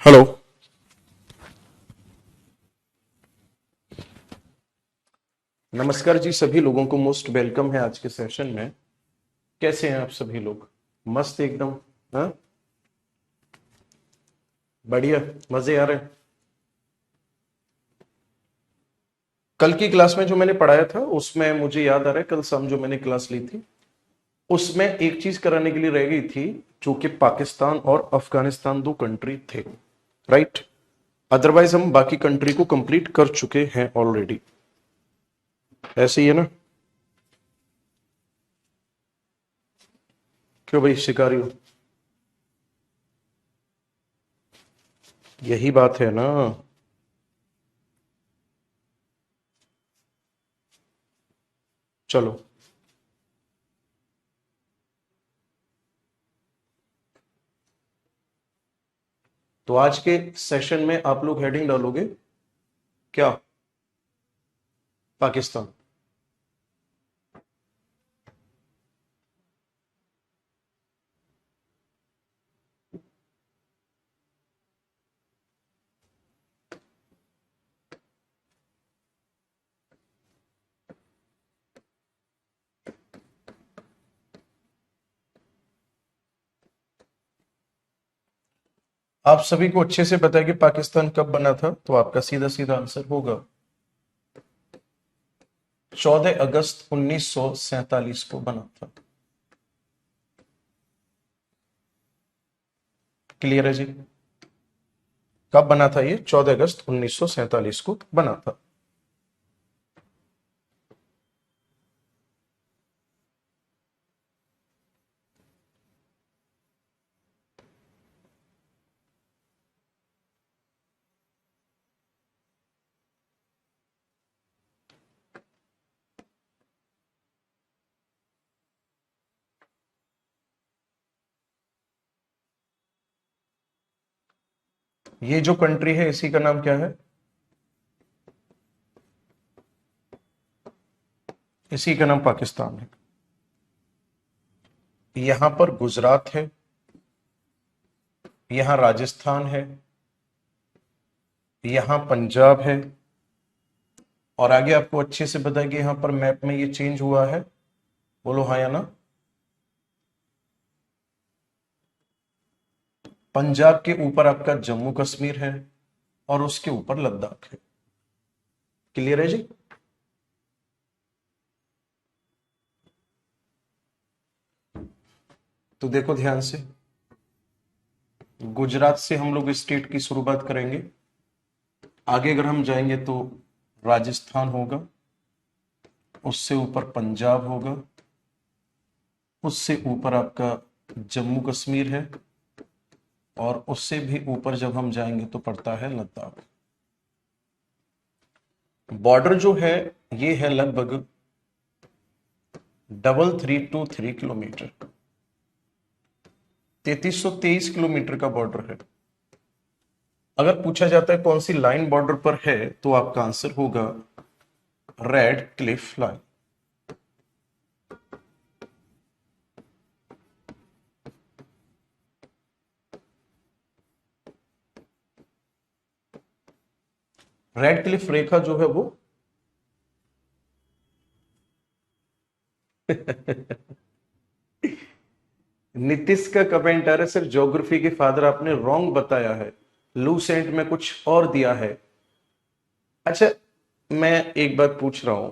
Hello. नमस्कार जी, सभी लोगों को मोस्ट वेलकम है आज के सेशन में। कैसे हैं आप सभी लोग? मस्त एकदम। हाँ, बढ़िया, मजे आ रहे हैं। कल की क्लास में जो मैंने पढ़ाया था उसमें मुझे याद आ रहा है, कल शाम जो मैंने क्लास ली थी उसमें एक चीज कराने के लिए रह गई थी, जो कि पाकिस्तान और अफगानिस्तान दो कंट्री थे, राइट? अदरवाइज हम बाकी कंट्री को कंप्लीट कर चुके हैं ऑलरेडी। ऐसे ही है ना? क्यों भाई, शिकारी हो? यही बात है ना। चलो, तो आज के सेशन में आप लोग हेडिंग डालोगे क्या? पाकिस्तान। आप सभी को अच्छे से पता है कि पाकिस्तान कब बना था, तो आपका सीधा सीधा आंसर होगा 14 अगस्त 1947 को बना था। क्लियर है जी? कब बना था ये? 14 अगस्त 1947 को बना था। ये जो कंट्री है इसी का नाम क्या है? इसी का नाम पाकिस्तान है। यहां पर गुजरात है, यहां राजस्थान है, यहां पंजाब है, और आगे आपको अच्छे से पता है कि यहां पर मैप में ये चेंज हुआ है। बोलो हाँ या ना? पंजाब के ऊपर आपका जम्मू कश्मीर है और उसके ऊपर लद्दाख है। क्लियर है जी? तो देखो ध्यान से, गुजरात से हम लोग स्टेट की शुरुआत करेंगे। आगे अगर हम जाएंगे तो राजस्थान होगा, उससे ऊपर पंजाब होगा, उससे ऊपर आपका जम्मू कश्मीर है, और उससे भी ऊपर जब हम जाएंगे तो पड़ता है लद्दाख। बॉर्डर जो है ये है लगभग 3323 किलोमीटर, 3323 किलोमीटर का बॉर्डर है। अगर पूछा जाता है कौन सी लाइन बॉर्डर पर है, तो आपका आंसर होगा Radcliffe line. Radcliffe रेखा जो है वो नीतीश का कमेंट आ रहा है, सर ज्योग्राफी के फादर आपने रॉन्ग बताया है, लूसेंट में कुछ और दिया है। अच्छा, मैं एक बात पूछ रहा हूं,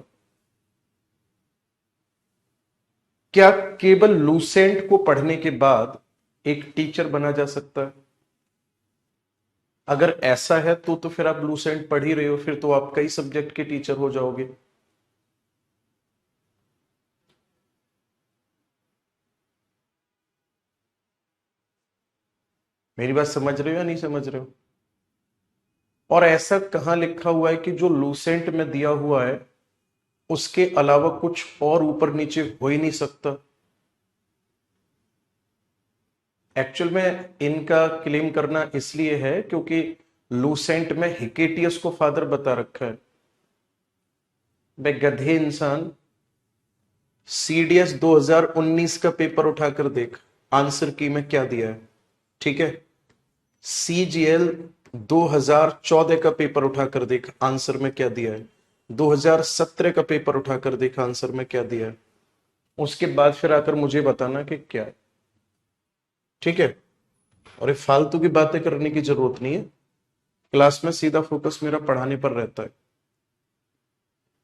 क्या केवल लूसेंट को पढ़ने के बाद एक टीचर बना जा सकता है? अगर ऐसा है तो फिर आप लूसेंट पढ़ ही रहे हो, फिर तो आप कई सब्जेक्ट के टीचर हो जाओगे। मेरी बात समझ रहे हो या नहीं समझ रहे हो? और ऐसा कहां लिखा हुआ है कि जो लूसेंट में दिया हुआ है उसके अलावा कुछ और ऊपर नीचे हो ही नहीं सकता? एक्चुअल में इनका क्लेम करना इसलिए है क्योंकि लूसेंट में हिकेटियस को फादर बता रखा है। बे गधे इंसान, सीडीएस 2019 का पेपर उठाकर देख, आंसर की में क्या दिया है। ठीक है? CGL 2014 का पेपर उठाकर देख, आंसर में क्या दिया है। 2017 का पेपर उठाकर देखा, आंसर में क्या दिया है। उसके बाद फिर आकर मुझे बताना कि क्या है, ठीक है। और ये फालतू की बातें करने की जरूरत नहीं है, क्लास में सीधा फोकस मेरा पढ़ाने पर रहता है।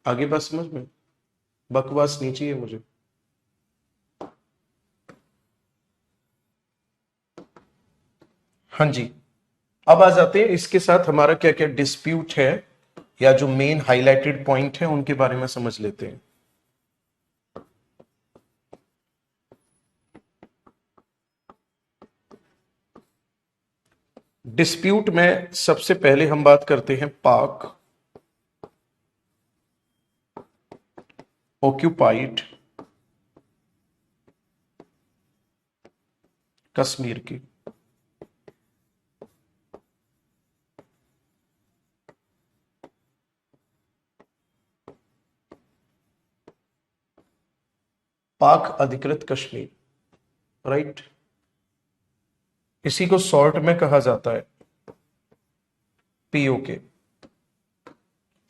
आगे बात समझ में, बकवास नहीं चाहिए मुझे। हाँ जी, अब आ जाते हैं इसके साथ हमारा क्या क्या डिस्प्यूट है, या जो मेन हाईलाइटेड पॉइंट है उनके बारे में समझ लेते हैं। डिस्प्यूट में सबसे पहले हम बात करते हैं पाक ऑक्यूपाइड कश्मीर की। पाक अधिकृत कश्मीर, राइट। इसी को शॉर्ट में कहा जाता है पीओके।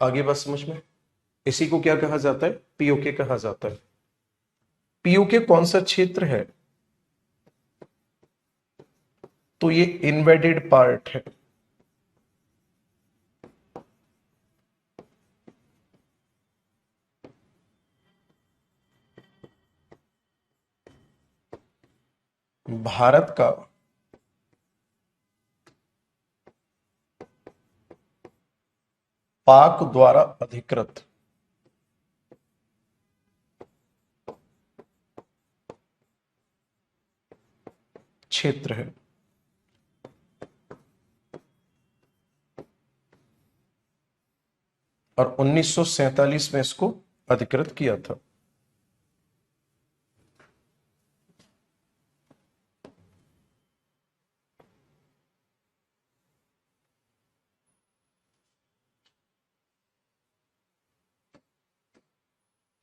आगे बात समझ में, इसी को क्या कहा जाता है, पीओके कहा जाता है। पीओके कौन सा क्षेत्र है, तो ये इन्वेडेड पार्ट है। भारत का पाक द्वारा अधिकृत क्षेत्र है। और 1947 में इसको अधिकृत किया था।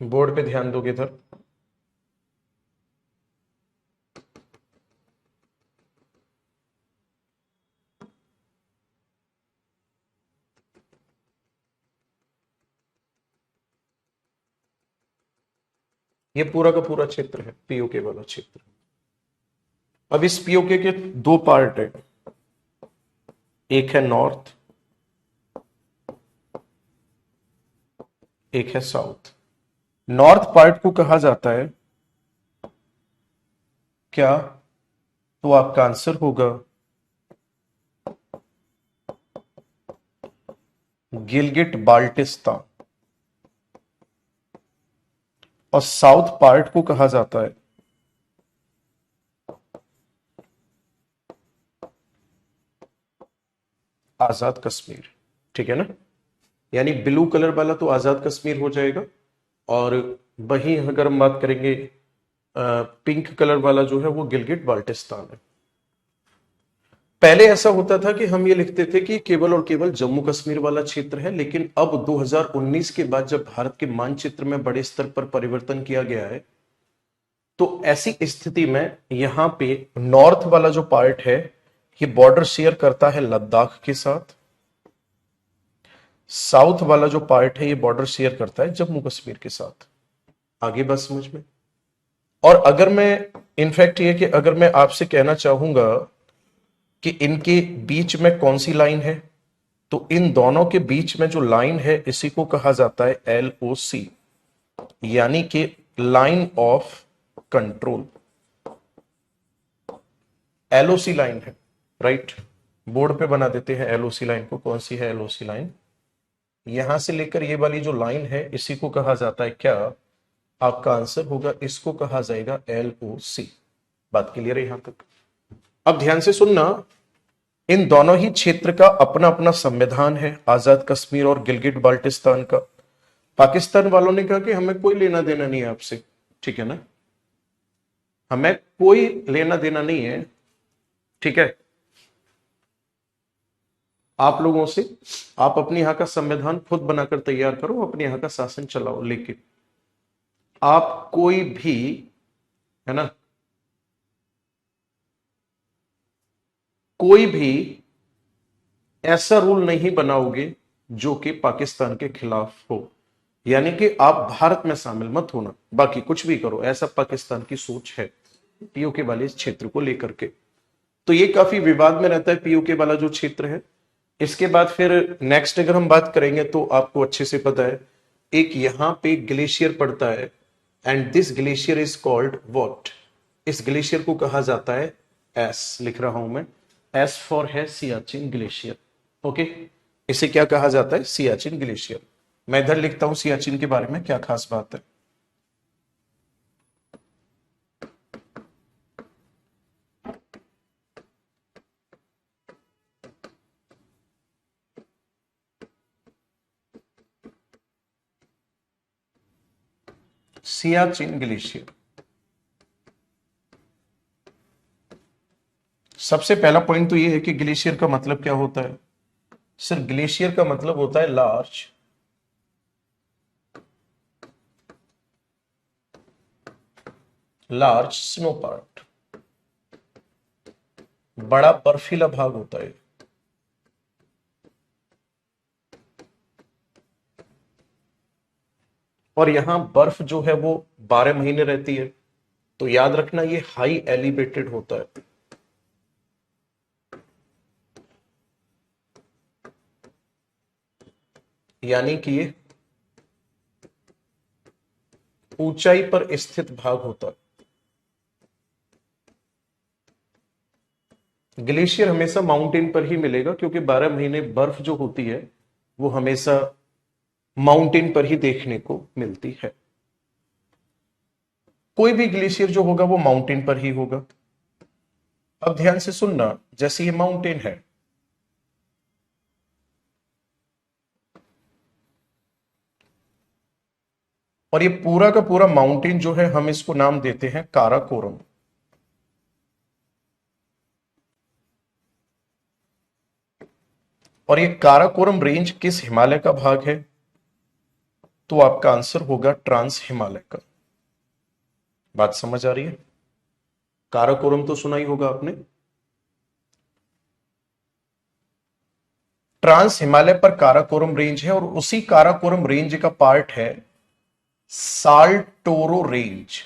बोर्ड पे ध्यान दोगे इधर। ये पूरा का पूरा क्षेत्र है पीओके वाला क्षेत्र। अब इस पीओके के दो पार्ट है, एक है नॉर्थ, एक है साउथ। नॉर्थ पार्ट को कहा जाता है क्या, तो आपका आंसर होगा गिलगिट बाल्टिस्तान। और साउथ पार्ट को कहा जाता है आजाद कश्मीर, ठीक है ना। यानी ब्लू कलर वाला तो आजाद कश्मीर हो जाएगा, और वहीं अगर हम बात करेंगे पिंक कलर वाला जो है वो गिलगिट बाल्टिस्तान है। पहले ऐसा होता था कि हम ये लिखते थे कि केवल और केवल जम्मू कश्मीर वाला क्षेत्र है, लेकिन अब 2019 के बाद जब भारत के मानचित्र में बड़े स्तर पर परिवर्तन किया गया है, तो ऐसी स्थिति में यहां पे नॉर्थ वाला जो पार्ट है ये बॉर्डर शेयर करता है लद्दाख के साथ, साउथ वाला जो पार्ट है ये बॉर्डर शेयर करता है जम्मू कश्मीर के साथ। आगे बात समझ में। और अगर मैं इनफैक्ट ये कि अगर मैं आपसे कहना चाहूंगा कि इनके बीच में कौन सी लाइन है, तो इन दोनों के बीच में जो लाइन है इसी को कहा जाता है LOC, यानी कि line of control. LOC line है, राइट। बोर्ड पे बना देते हैं LOC लाइन को। कौन सी है LOC लाइन, यहां से लेकर ये वाली जो लाइन है इसी को कहा जाता है क्या, आपका आंसर होगा इसको कहा जाएगा LOC। बात क्लियर है यहां तक। अब ध्यान से सुनना, इन दोनों ही क्षेत्र का अपना अपना संविधान है, आजाद कश्मीर और गिलगिट बाल्टिस्तान का। पाकिस्तान वालों ने कहा कि हमें कोई लेना देना नहीं है आपसे, ठीक है ना, हमें कोई लेना देना नहीं है, ठीक है, आप लोगों से। आप अपने यहां का संविधान खुद बनाकर तैयार करो, अपने यहां का शासन चलाओ, लेकिन आप कोई भी, है ना, कोई भी ऐसा रूल नहीं बनाओगे जो कि पाकिस्तान के खिलाफ हो, यानी कि आप भारत में शामिल मत होना, बाकी कुछ भी करो, ऐसा पाकिस्तान की सोच है पीओके वाले इस क्षेत्र को लेकर के। तो ये काफी विवाद में रहता है पीओके वाला जो क्षेत्र है। इसके बाद फिर नेक्स्ट अगर हम बात करेंगे तो आपको अच्छे से पता है, एक यहां पे ग्लेशियर पड़ता है and this glacier is called what, इस ग्लेशियर को कहा जाता है, एस लिख रहा हूं मैं, एस फॉर है सियाचिन ग्लेशियर। ओके, इसे क्या कहा जाता है, सियाचिन ग्लेशियर। मैं इधर लिखता हूं सियाचिन के बारे में क्या खास बात है। सियाचिन ग्लेशियर, सबसे पहला पॉइंट तो यह है कि ग्लेशियर का मतलब क्या होता है। सर ग्लेशियर का मतलब होता है लार्ज स्नो पार्ट, बड़ा बर्फीला भाग होता है। और यहां बर्फ जो है वो 12 महीने रहती है, तो याद रखना ये हाई एलिवेटेड होता है। यानी कि ये ऊंचाई पर स्थित भाग होता है। ग्लेशियर हमेशा माउंटेन पर ही मिलेगा, क्योंकि 12 महीने बर्फ जो होती है वो हमेशा माउंटेन पर ही देखने को मिलती है। कोई भी ग्लेशियर जो होगा वो माउंटेन पर ही होगा। अब ध्यान से सुनना, जैसे ये माउंटेन है, और ये पूरा का पूरा माउंटेन जो है हम इसको नाम देते हैं काराकोरम। और ये काराकोरम रेंज किस हिमालय का भाग है, तो आपका आंसर होगा ट्रांस हिमालय का। बात समझ आ रही है। काराकोरम तो सुना ही होगा आपने। ट्रांस हिमालय पर काराकोरम रेंज है, और उसी काराकोरम रेंज का पार्ट है साल्टोरो रेंज।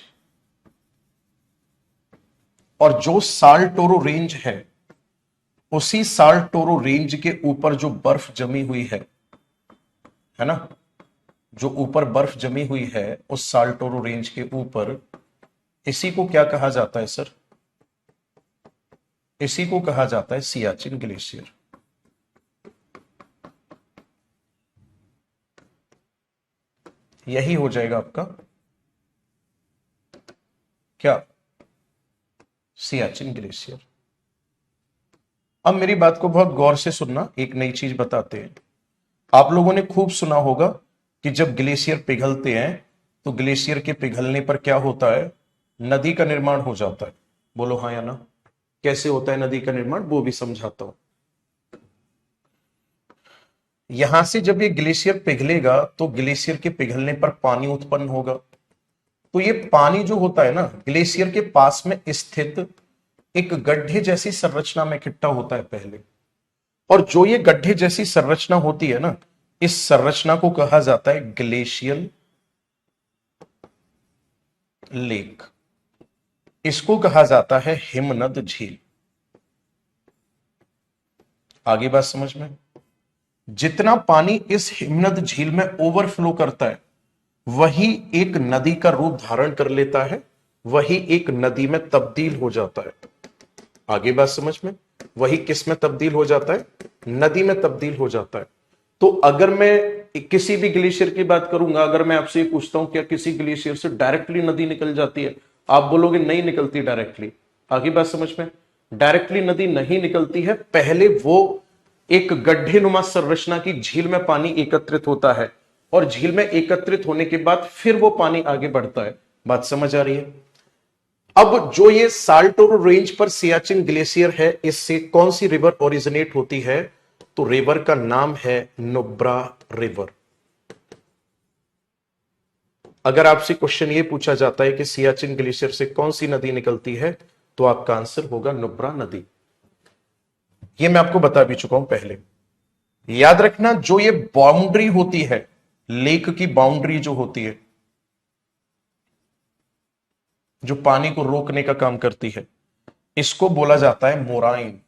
और जो साल्टोरो रेंज है, उसी साल्टोरो रेंज के ऊपर जो बर्फ जमी हुई है ना, जो ऊपर बर्फ जमी हुई है उस साल्टोरो रेंज के ऊपर, इसी को क्या कहा जाता है सर, इसी को कहा जाता है सियाचिन ग्लेशियर। यही हो जाएगा आपका क्या, सियाचिन ग्लेशियर। अब मेरी बात को बहुत गौर से सुनना, एक नई चीज बताते हैं। आप लोगों ने खूब सुना होगा कि जब ग्लेशियर पिघलते हैं तो ग्लेशियर के पिघलने पर क्या होता है, नदी का निर्माण हो जाता है। बोलो हाँ या ना। कैसे होता है नदी का निर्माण, वो भी समझाता हूं। यहां से जब ये ग्लेशियर पिघलेगा तो ग्लेशियर के पिघलने पर पानी उत्पन्न होगा। तो ये पानी जो होता है ना, ग्लेशियर के पास में स्थित एक गड्ढे जैसी संरचना में इकट्ठा होता है पहले। और जो ये गड्ढे जैसी संरचना होती है ना, इस संरचना को कहा जाता है ग्लेशियल लेक। इसको कहा जाता है हिमनद झील। आगे बात समझ में। जितना पानी इस हिमनद झील में ओवरफ्लो करता है, वही एक नदी का रूप धारण कर लेता है, वही एक नदी में तब्दील हो जाता है। आगे बात समझ में। वही किस में तब्दील हो जाता है, नदी में तब्दील हो जाता है। तो अगर मैं किसी भी ग्लेशियर की बात करूंगा, अगर मैं आपसे पूछता हूं क्या किसी ग्लेशियर से डायरेक्टली नदी निकल जाती है, आप बोलोगे नहीं निकलती डायरेक्टली। आगे बात समझ में। डायरेक्टली नदी नहीं निकलती है, पहले वो एक गड्ढे नुमा संरचना की झील में पानी एकत्रित होता है, और झील में एकत्रित होने के बाद फिर वो पानी आगे बढ़ता है। बात समझ आ रही है। अब जो ये साल्टोरो रेंज पर सियाचिन ग्लेशियर है, इससे कौन सी रिवर ओरिजिनेट होती है, तो रिवर का नाम है नुब्रा रिवर। अगर आपसे क्वेश्चन ये पूछा जाता है कि सियाचिन ग्लेशियर से कौन सी नदी निकलती है, तो आपका आंसर होगा नुब्रा नदी। ये मैं आपको बता भी चुका हूं पहले। याद रखना, जो ये बाउंड्री होती है, लेक की बाउंड्री जो होती है, जो पानी को रोकने का काम करती है, इसको बोला जाता है मोराइन।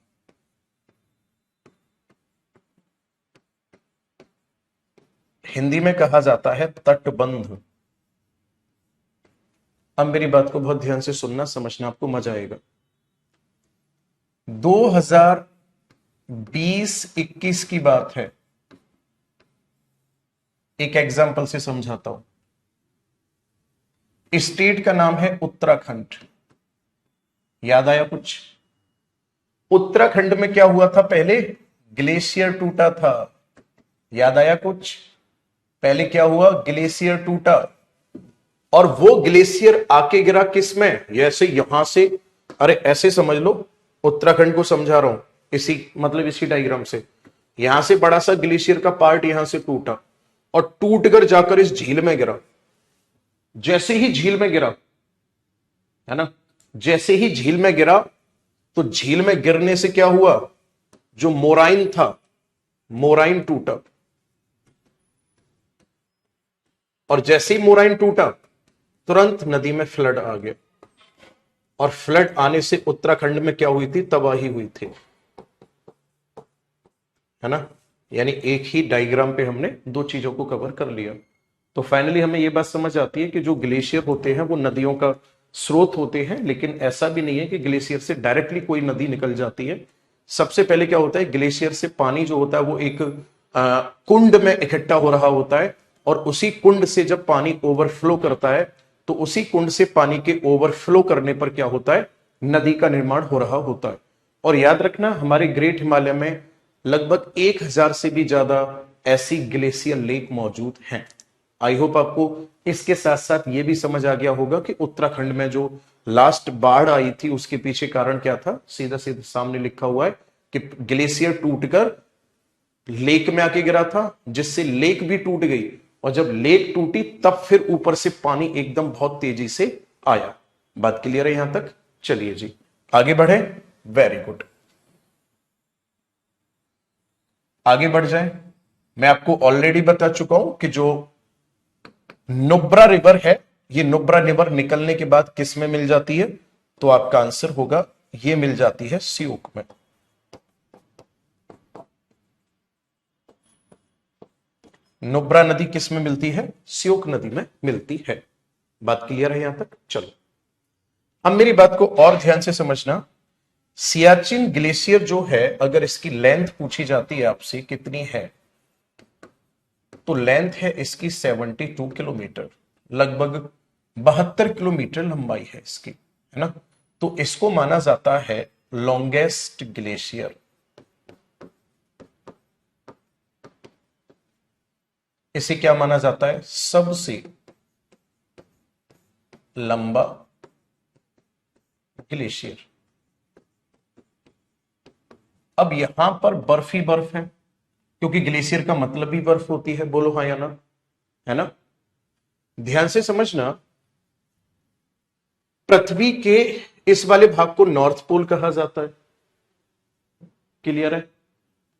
हिंदी में कहा जाता है तटबंध। अब मेरी बात को बहुत ध्यान से सुनना, समझना, आपको मजा आएगा। 2020-21 की बात है, एक एग्जाम्पल से समझाता हूं। स्टेट का नाम है उत्तराखंड। याद आया कुछ? उत्तराखंड में क्या हुआ था पहले? ग्लेशियर टूटा था। याद आया कुछ? पहले क्या हुआ? ग्लेशियर टूटा। और वो ग्लेशियर आके गिरा किस में? जैसे यहां से, अरे ऐसे समझ लो, उत्तराखंड को समझा रहा हूं, इसी मतलब इसी डायग्राम से। यहां से बड़ा सा ग्लेशियर का पार्ट यहां से टूटा और टूटकर जाकर इस झील में गिरा। जैसे ही झील में गिरा, है ना, जैसे ही झील में गिरा, तो झील में गिरने से क्या हुआ? जो मोराइन था, मोराइन टूटा। और जैसे ही मोराइन टूटा, तुरंत नदी में फ्लड आ गया। और फ्लड आने से उत्तराखंड में क्या हुई थी? तबाही हुई थी, है ना। यानी एक ही डायग्राम पे हमने दो चीजों को कवर कर लिया। तो फाइनली हमें यह बात समझ आती है कि जो ग्लेशियर होते हैं वो नदियों का स्रोत होते हैं, लेकिन ऐसा भी नहीं है कि ग्लेशियर से डायरेक्टली कोई नदी निकल जाती है। सबसे पहले क्या होता है, ग्लेशियर से पानी जो होता है वो एक कुंड में इकट्ठा हो रहा होता है, और उसी कुंड से जब पानी ओवरफ्लो करता है, तो उसी कुंड से पानी के ओवरफ्लो करने पर क्या होता है? नदी का निर्माण हो रहा होता है। और याद रखना, हमारे ग्रेट हिमालय में लगभग 1000 से भी ज्यादा ऐसी ग्लेशियर लेक मौजूद हैं। आई होप आपको इसके साथ साथ यह भी समझ आ गया होगा कि उत्तराखंड में जो लास्ट बाढ़ आई थी उसके पीछे कारण क्या था। सीधा सीधा सामने लिखा हुआ है कि ग्लेशियर टूटकर लेक में आके गिरा था, जिससे लेक भी टूट गई, और जब लेक टूटी तब फिर ऊपर से पानी एकदम बहुत तेजी से आया। बात क्लियर है यहां तक? चलिए जी आगे बढ़े। वेरी गुड, आगे बढ़ जाए। मैं आपको ऑलरेडी बता चुका हूं कि जो नुब्रा रिवर है, ये नुब्रा रिवर निकलने के बाद किस में मिल जाती है? तो आपका आंसर होगा, ये मिल जाती है सियोक में। नुब्रा नदी किस में मिलती है? सियोक नदी में मिलती है। बात क्लियर है यहां तक? चलो अब मेरी बात को और ध्यान से समझना। सियाचिन ग्लेशियर जो है, अगर इसकी लेंथ पूछी जाती है आपसे कितनी है, तो लेंथ है इसकी 72 किलोमीटर, लगभग 72 किलोमीटर लंबाई है इसकी, है ना। तो इसको माना जाता है लॉन्गेस्ट ग्लेशियर। इसे क्या माना जाता है? सबसे लंबा ग्लेशियर। अब यहां पर बर्फ ही बर्फ है, क्योंकि ग्लेशियर का मतलब भी बर्फ होती है। बोलो हाँ या ना, है ना। ध्यान से समझना, पृथ्वी के इस वाले भाग को नॉर्थ पोल कहा जाता है। क्लियर है?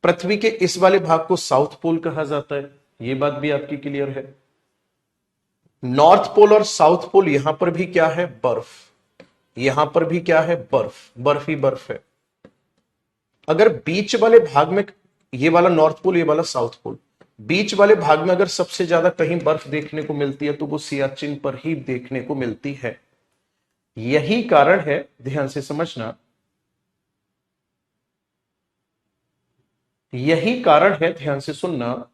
पृथ्वी के इस वाले भाग को साउथ पोल कहा जाता है। यह बात भी आपकी क्लियर है। नॉर्थ पोल और साउथ पोल, यहां पर भी क्या है? बर्फ। यहां पर भी क्या है? बर्फ, बर्फ ही बर्फ है। अगर बीच वाले भाग में, ये वाला नॉर्थ पोल, ये वाला साउथ पोल, बीच वाले भाग में अगर सबसे ज्यादा कहीं बर्फ देखने को मिलती है तो वो सियाचिन पर ही देखने को मिलती है। यही कारण है, ध्यान से समझना, यही कारण है, ध्यान से सुनना,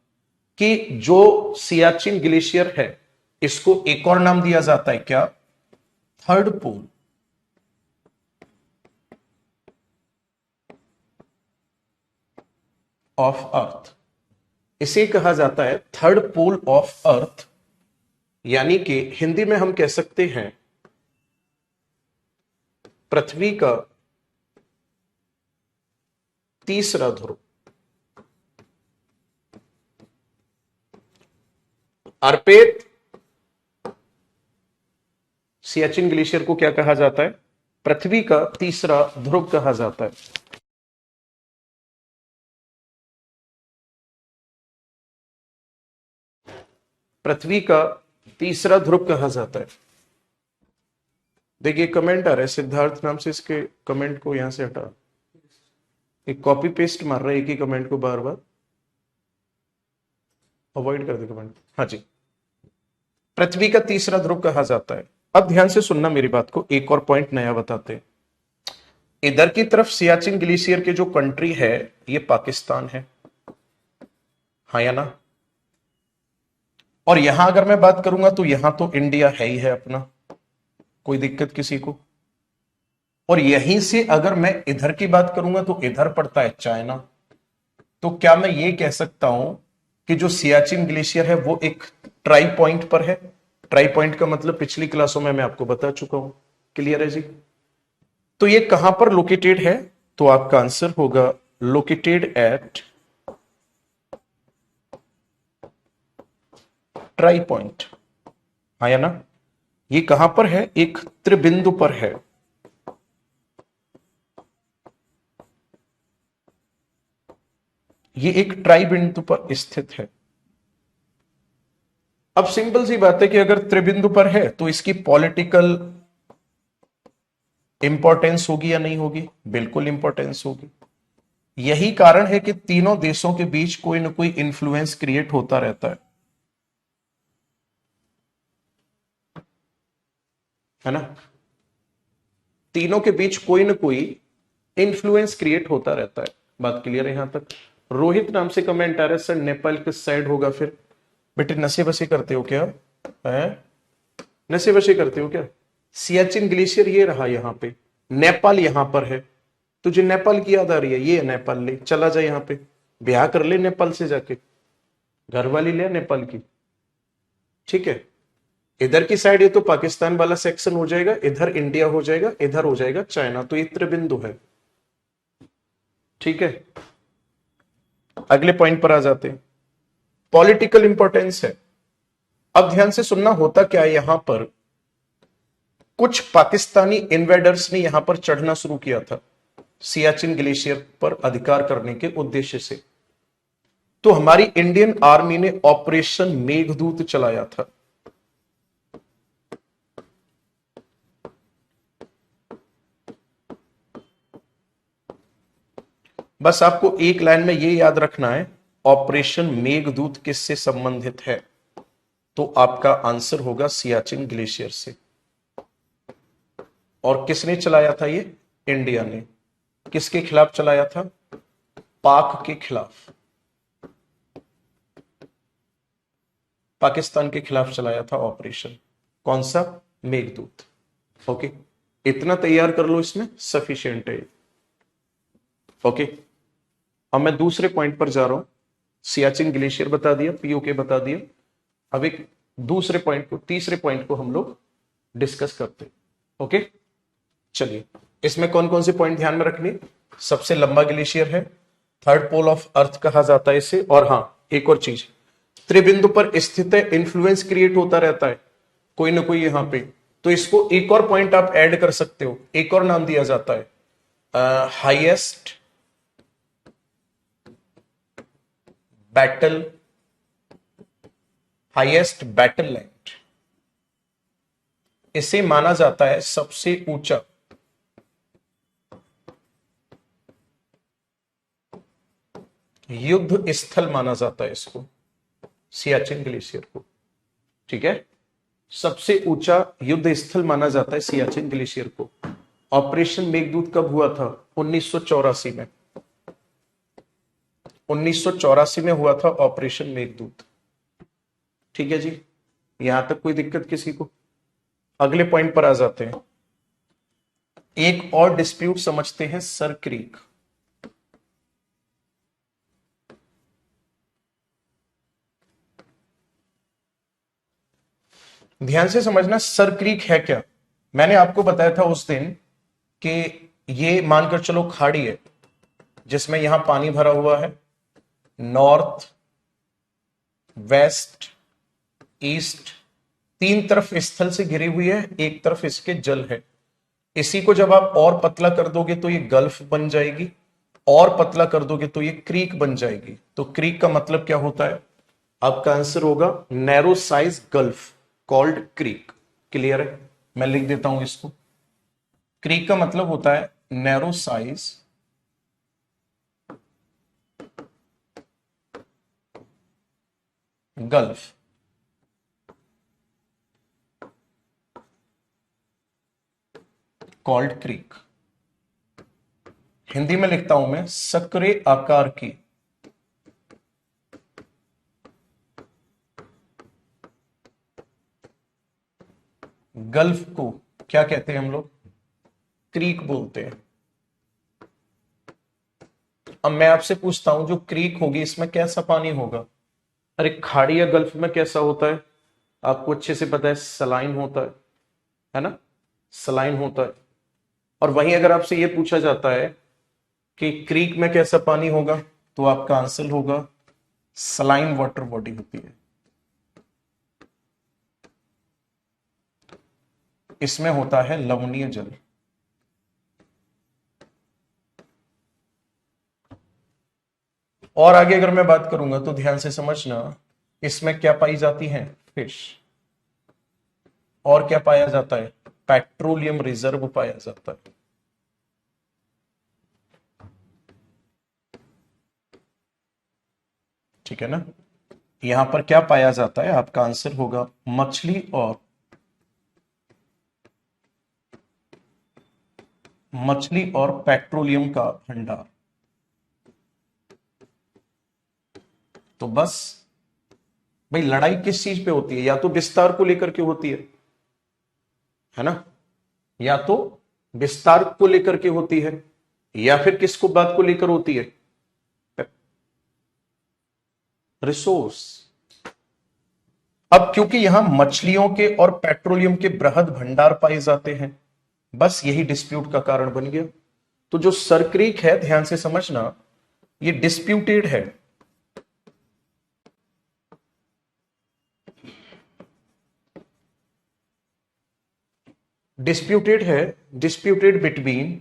कि जो सियाचिन ग्लेशियर है, इसको एक और नाम दिया जाता है क्या? Third pole of earth. इसे कहा जाता है थर्ड पोल ऑफ अर्थ। यानी कि हिंदी में हम कह सकते हैं पृथ्वी का तीसरा ध्रुव। अर्पित, सियाचिन ग्लेशियर को क्या कहा जाता है? पृथ्वी का तीसरा ध्रुव कहा जाता है। पृथ्वी का तीसरा ध्रुव कहा जाता है? देखिए कमेंट आ रहा है सिद्धार्थ नाम से, इसके कमेंट को यहां से हटा, एक कॉपी पेस्ट मार रहा है एक ही कमेंट को बार बार, अवॉइड कर दे कमेंट। हाँ जी, पृथ्वी का तीसरा ध्रुव कहा जाता है। अब ध्यान से सुनना मेरी बात को, एक और पॉइंट नया बताते हैं। इधर की तरफ सियाचिन ग्लेशियर के जो कंट्री है ये पाकिस्तान है, हाँ या ना? और यहां अगर मैं बात करूंगा तो यहां तो इंडिया है ही है अपना, कोई दिक्कत किसी को? और यहीं से अगर मैं इधर की बात करूंगा तो इधर पड़ता है चाइना। तो क्या मैं ये कह सकता हूं कि जो सियाचिन ग्लेशियर है वो एक ट्राई पॉइंट पर है? ट्राई पॉइंट का मतलब पिछली क्लासों में मैं आपको बता चुका हूं, क्लियर है जी? तो ये कहां पर लोकेटेड है? तो आपका आंसर होगा लोकेटेड एट ट्राई पॉइंट, हाँ या ना? ये कहां पर है? एक त्रिबिंदु पर है। ये एक ट्राई बिंदु पर स्थित है। अब सिंपल सी बात है कि अगर त्रिबिंदु पर है तो इसकी पॉलिटिकल इंपॉर्टेंस होगी या नहीं होगी? बिल्कुल इंपॉर्टेंस होगी। यही कारण है कि तीनों देशों के बीच कोई ना कोई इंफ्लुएंस क्रिएट होता रहता है ना? तीनों के बीच कोई ना कोई इंफ्लुएंस क्रिएट होता रहता है। बात क्लियर है यहां तक? रोहित नाम से कमेंट आ रहा है, सर नेपाल किस साइड होगा फिर? बेटे नशे बसे करते हो क्या? है नशे वशे करते हो क्या? सियाचिन ग्लेशियर ये रहा यहां पे, नेपाल यहां पर है। तुझे नेपाल की याद आ रही है? ये है नेपाल, ले चला जा यहां पे, ब्याह कर ले नेपाल से जाके, घरवाली ले नेपाल की, ठीक है? इधर की साइड ये तो पाकिस्तान वाला सेक्शन हो जाएगा, इधर इंडिया हो जाएगा, इधर हो जाएगा चाइना। तो ये त्रिबिंदु है, ठीक है? अगले पॉइंट पर आ जाते हैं, पॉलिटिकल इंपॉर्टेंस है। अब ध्यान से सुनना, होता क्या है यहां पर, कुछ पाकिस्तानी इन्वेडर्स ने यहां पर चढ़ना शुरू किया था सियाचिन ग्लेशियर पर अधिकार करने के उद्देश्य से। तो हमारी इंडियन आर्मी ने ऑपरेशन मेघदूत चलाया था। बस आपको एक लाइन में यह याद रखना है, ऑपरेशन मेघदूत किससे संबंधित है? तो आपका आंसर होगा सियाचिन ग्लेशियर से। और किसने चलाया था ये? इंडिया ने। किसके खिलाफ चलाया था? पाक के खिलाफ, पाकिस्तान के खिलाफ चलाया था ऑपरेशन। कौन सा? मेघदूत। ओके, इतना तैयार कर लो, इसमें सफिशिएंट है। ओके, अब मैं दूसरे पॉइंट पर जा रहा हूं। सियाचिन ग्लेशियर बता दिया, पीओके बता दिया। अब एक दूसरे पॉइंट को, तीसरे पॉइंट को हम लोग डिस्कस करते हैं। ओके, चलिए, इसमें कौन कौन से पॉइंट ध्यान में रखने? सबसे लंबा ग्लेशियर है, थर्ड पोल ऑफ अर्थ कहा जाता है इसे। और हां, एक और चीज, त्रिबिंदु पर स्थित है, इंफ्लुएंस क्रिएट होता रहता है कोई ना कोई यहां पे। तो इसको एक और पॉइंट आप ऐड कर सकते हो, एक और नाम दिया जाता है highest battle, highest battle land. इसे माना जाता है सबसे ऊंचा युद्ध स्थल, माना जाता है इसको, सियाचिन ग्लेशियर को, ठीक है? सबसे ऊंचा युद्ध स्थल माना जाता है सियाचिन ग्लेशियर को। ऑपरेशन मेघदूत कब हुआ था? 1984 में। 1984 में हुआ था ऑपरेशन मेघदूत, ठीक है जी? यहां तक कोई दिक्कत किसी को? अगले पॉइंट पर आ जाते हैं, एक और डिस्प्यूट समझते हैं, सर क्रीक। ध्यान से समझना, सर क्रीक है क्या? मैंने आपको बताया था उस दिन कि ये मानकर चलो खाड़ी है जिसमें यहां पानी भरा हुआ है, नॉर्थ, वेस्ट, ईस्ट, तीन तरफ स्थल से घिरी हुई है, एक तरफ इसके जल है। इसी को जब आप और पतला कर दोगे तो ये गल्फ बन जाएगी, और पतला कर दोगे तो ये क्रीक बन जाएगी। तो क्रीक का मतलब क्या होता है? आपका आंसर होगा narrow size gulf called creek. Clear है? मैं लिख देता हूं इसको। क्रीक का मतलब होता है narrow size gulf. Called creek. Hindi में लिखता हूं मैं, सकरे आकार की गल्फ को क्या कहते हैं हम लोग? क्रीक बोलते हैं। अब मैं आपसे पूछता हूं, जो क्रीक होगी इसमें कैसा पानी होगा? अरे खाड़ी या गल्फ में कैसा होता है? आपको अच्छे से पता है, सलाइन होता है ना? सलाइन होता है। और वहीं अगर आपसे यह पूछा जाता है कि क्रीक में कैसा पानी होगा, तो आपका आंसर होगा सलाइन वाटर बॉडी होती है। इसमें होता है लवणीय जल। और आगे अगर मैं बात करूंगा तो ध्यान से समझना, इसमें क्या पाई जाती है? फिश। और क्या पाया जाता है? पेट्रोलियम रिजर्व पाया जाता है। ठीक है ना? यहां पर क्या पाया जाता है? आपका आंसर होगा मछली और पेट्रोलियम का भंडार। तो बस भाई, लड़ाई किस चीज पे होती है? या तो विस्तार को लेकर के होती है ना? या तो विस्तार को लेकर के होती है, या फिर किसको बात को लेकर होती है? रिसोर्स। अब क्योंकि यहां मछलियों के और पेट्रोलियम के बृहद भंडार पाए जाते हैं, बस यही डिस्प्यूट का कारण बन गया। तो जो सरक्रीक है, ध्यान से समझना, ये डिस्प्यूटेड है। डिस्प्यूटेड है, disputed between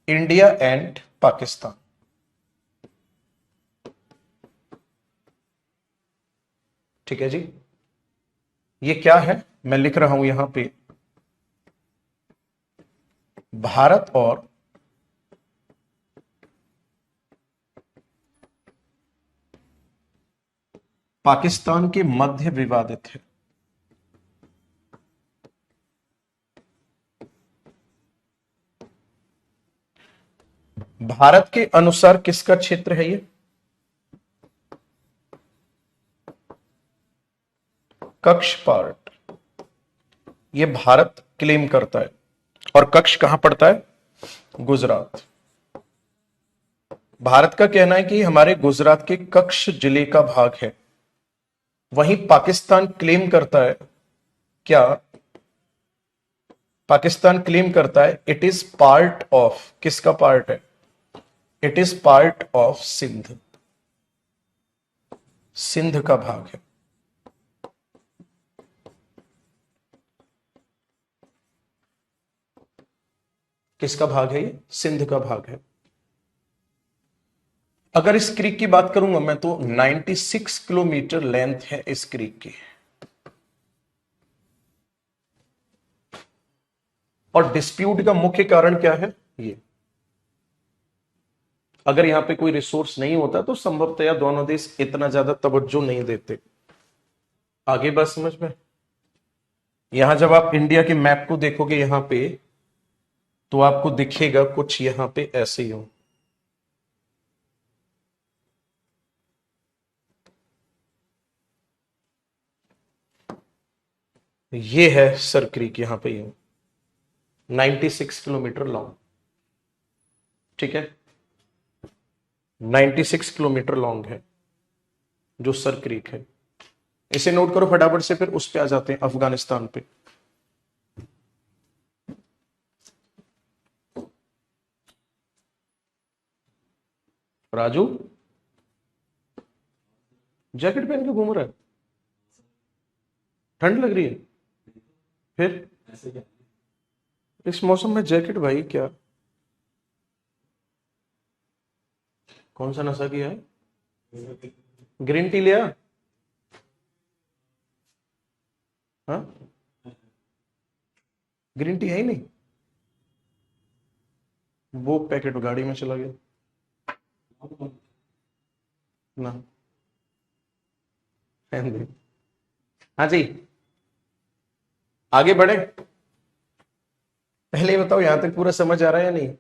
India and Pakistan. ठीक है जी। ये क्या है? मैं लिख रहा हूं यहां पे, भारत और पाकिस्तान के मध्य विवादित है। भारत के अनुसार किसका क्षेत्र है ये? कक्ष पार्ट। ये भारत क्लेम करता है। और कक्ष कहां पड़ता है? गुजरात। भारत का कहना है कि हमारे गुजरात के कच्छ जिले का भाग है। वहीं पाकिस्तान क्लेम करता है, क्या पाकिस्तान क्लेम करता है इट इज पार्ट ऑफ, किसका पार्ट है? It is part of Sindh. Sindh का भाग है। किसका भाग है ये? सिंध का भाग है। अगर इस क्रीक की बात करूंगा मैं, तो 96 किलोमीटर लेंथ है इस क्रीक की। और डिस्प्यूट का मुख्य कारण क्या है? ये, अगर यहां पे कोई रिसोर्स नहीं होता तो संभवतया दोनों देश इतना ज्यादा तवज्जो नहीं देते। आगे बात समझ में? यहां जब आप इंडिया के मैप को देखोगे यहां पे, तो आपको दिखेगा कुछ यहां पे ऐसे ही हो। ये है सर क्रीक, यहां पे ही 96 किलोमीटर लॉन्ग। ठीक है, 96 किलोमीटर लॉन्ग है जो सर क्रीक है। इसे नोट करो फटाफट से, फिर उस पे आ जाते हैं, अफगानिस्तान पे। राजू, जैकेट पहन के घूम रहा है? ठंड लग रही है? फिर इस मौसम में जैकेट भाई क्या? कौन सा नशा किया है? ग्रीन टी लिया? हाँ, ग्रीन टी है ही नहीं। वो पैकेट गाड़ी में चला गया ना। रहने दे। हाँ जी, आगे बढ़े। पहले ही बताओ, यहां तक पूरा समझ आ रहा है या नहीं?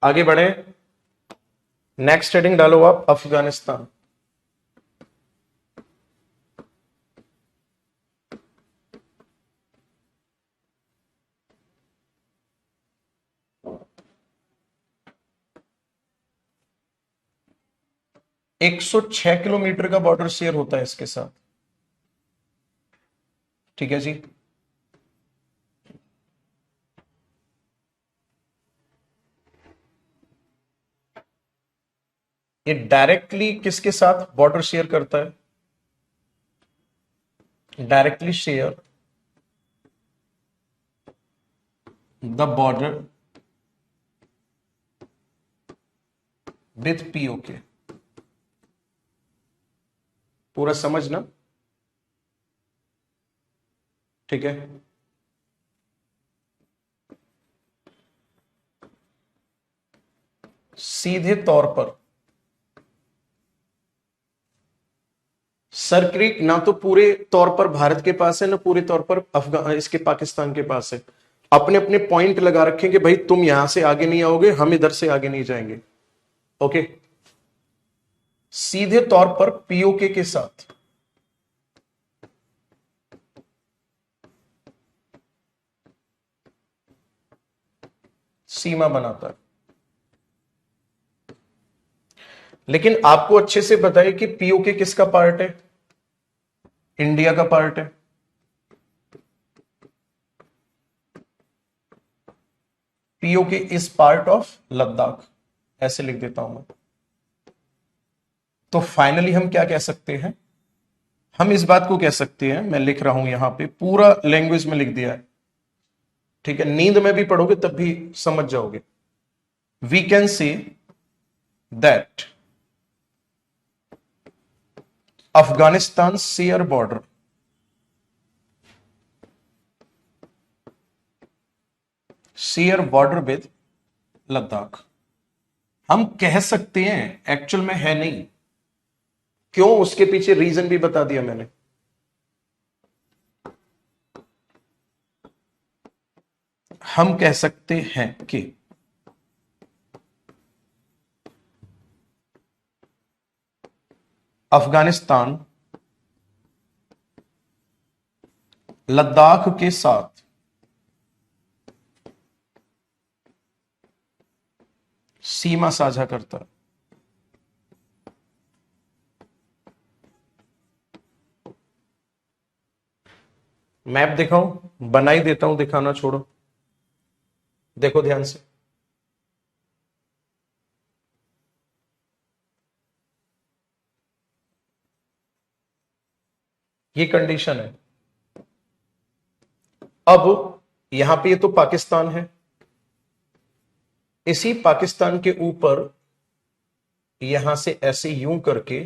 आगे बढ़े। नेक्स्ट हेडिंग डालो आप, अफगानिस्तान। एक सौ छह किलोमीटर का बॉर्डर शेयर होता है इसके साथ। ठीक है जी। ये डायरेक्टली किसके साथ बॉर्डर शेयर करता है? Directly share the border with PoK. पूरा समझना, ठीक है। सीधे तौर पर सर क्रीक ना तो पूरे तौर पर भारत के पास है, ना पूरे तौर पर अफगान इसके पाकिस्तान के पास है। अपने अपने पॉइंट लगा रखे कि भाई तुम यहां से आगे नहीं आओगे, हम इधर से आगे नहीं जाएंगे। ओके। सीधे तौर पर पीओके के साथ सीमा बनाता है। लेकिन आपको अच्छे से पता है कि पीओके किसका पार्ट है? इंडिया का पार्ट है। PoK is part of Ladakh, ऐसे लिख देता हूं मैं। तो फाइनली हम क्या कह सकते हैं? हम इस बात को कह सकते हैं, मैं लिख रहा हूं यहां पे, पूरा लैंग्वेज में लिख दिया है, ठीक है। नींद में भी पढ़ोगे तब भी समझ जाओगे। We can say that Afghanistan share border with Ladakh. हम कह सकते हैं, एक्चुअल में है नहीं। क्यों? उसके पीछे रीजन भी बता दिया मैंने। हम कह सकते हैं कि अफगानिस्तान लद्दाख के साथ सीमा साझा करता है। मैप दिखाऊं? बना ही देता हूं, दिखाना छोड़ो। देखो ध्यान से। ये कंडीशन है। अब यहां पे ये तो पाकिस्तान है, इसी पाकिस्तान के ऊपर यहां से ऐसे यूं करके,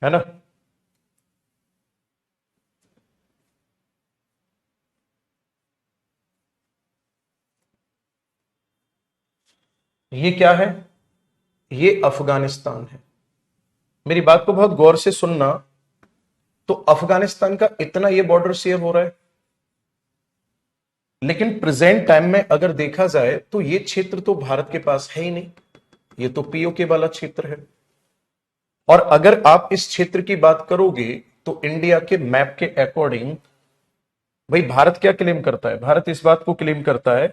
है ना, ये क्या है? ये अफगानिस्तान है। मेरी बात को बहुत गौर से सुनना। तो अफगानिस्तान का इतना ये बॉर्डर शेयर हो रहा है, लेकिन प्रेजेंट टाइम में अगर देखा जाए तो ये क्षेत्र तो भारत के पास है ही नहीं, ये तो पीओके वाला क्षेत्र है। और अगर आप इस क्षेत्र की बात करोगे तो इंडिया के मैप के अकॉर्डिंग भाई भारत क्या क्लेम करता है? भारत इस बात को क्लेम करता है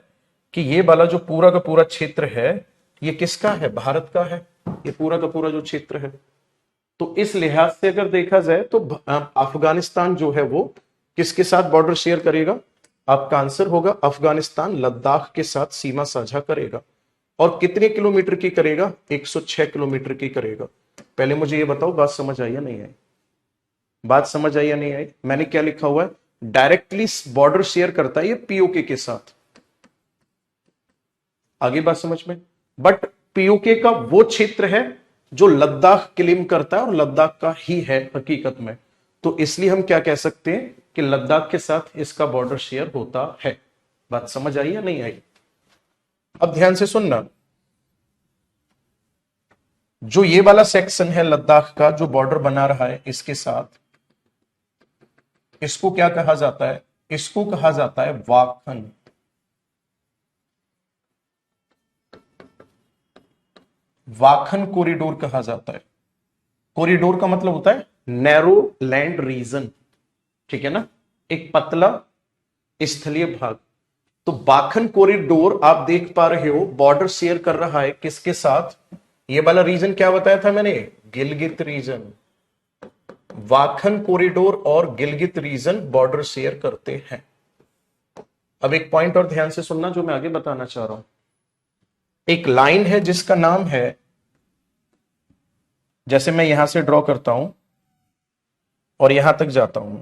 कि ये वाला जो पूरा का पूरा क्षेत्र है, ये किसका है? भारत का है। ये पूरा का पूरा जो क्षेत्र है। तो इस लिहाज से अगर देखा जाए तो अफगानिस्तान जो है वो किसके साथ बॉर्डर शेयर करेगा? आपका आंसर होगा अफगानिस्तान लद्दाख के साथ सीमा साझा करेगा। और कितने किलोमीटर की करेगा? 106 किलोमीटर की करेगा। पहले मुझे ये बताओ, बात समझ आई या नहीं आई? बात समझ आई या नहीं आई? मैंने क्या लिखा हुआ है, डायरेक्टली बॉर्डर शेयर करता है ये पीओके के साथ। आगे बात समझ में? बट पीओके का वो क्षेत्र है जो लद्दाख क्लेम करता है और लद्दाख का ही है हकीकत में, तो इसलिए हम क्या कह सकते हैं कि लद्दाख के साथ इसका बॉर्डर शेयर होता है। बात समझ आई या नहीं आई? अब ध्यान से सुनना, जो ये वाला सेक्शन है लद्दाख का जो बॉर्डर बना रहा है इसके साथ, इसको क्या कहा जाता है? इसको कहा जाता है वाखन। वाखन कॉरिडोर कहा जाता है। कॉरिडोर का मतलब होता है नैरो लैंड रीजन, ठीक है ना, एक पतला स्थलीय भाग। तो वाखन कॉरिडोर आप देख पा रहे हो बॉर्डर शेयर कर रहा है किसके साथ? ये वाला रीजन क्या बताया था मैंने? गिलगित रीजन। वाखन कॉरिडोर और गिलगित रीजन बॉर्डर शेयर करते हैं। अब एक पॉइंट और ध्यान से सुनना जो मैं आगे बताना चाह रहा हूं। एक लाइन है जिसका नाम है, जैसे मैं यहां से ड्रॉ करता हूं और यहां तक जाता हूं,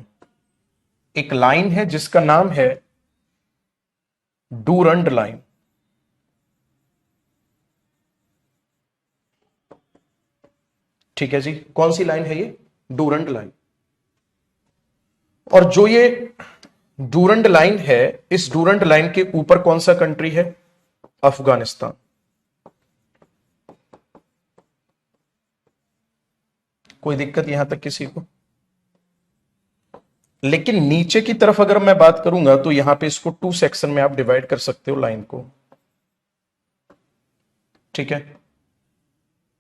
एक लाइन है जिसका नाम है डूरंड लाइन। ठीक है जी, कौन सी लाइन है ये? Durand line. और जो ये डूरंड लाइन है, इस डूरंड लाइन के ऊपर कौन सा कंट्री है? अफगानिस्तान। कोई दिक्कत यहां तक किसी को? लेकिन नीचे की तरफ अगर मैं बात करूंगा तो यहां पे इसको 2 सेक्शन में आप डिवाइड कर सकते हो लाइन को, ठीक है।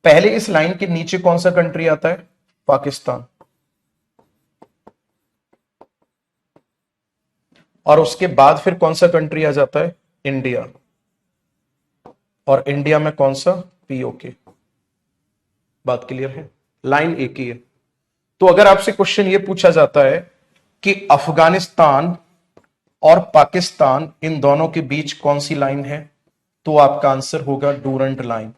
पहले इस लाइन के नीचे कौन सा कंट्री आता है? पाकिस्तान। और उसके बाद फिर कौन सा कंट्री आ जाता है? इंडिया। और इंडिया में कौन सा? पीओके। बात क्लियर है? लाइन एक ही है। तो अगर आपसे क्वेश्चन ये पूछा जाता है कि अफगानिस्तान और पाकिस्तान इन दोनों के बीच कौन सी लाइन है, तो आपका आंसर होगा डूरंट लाइन।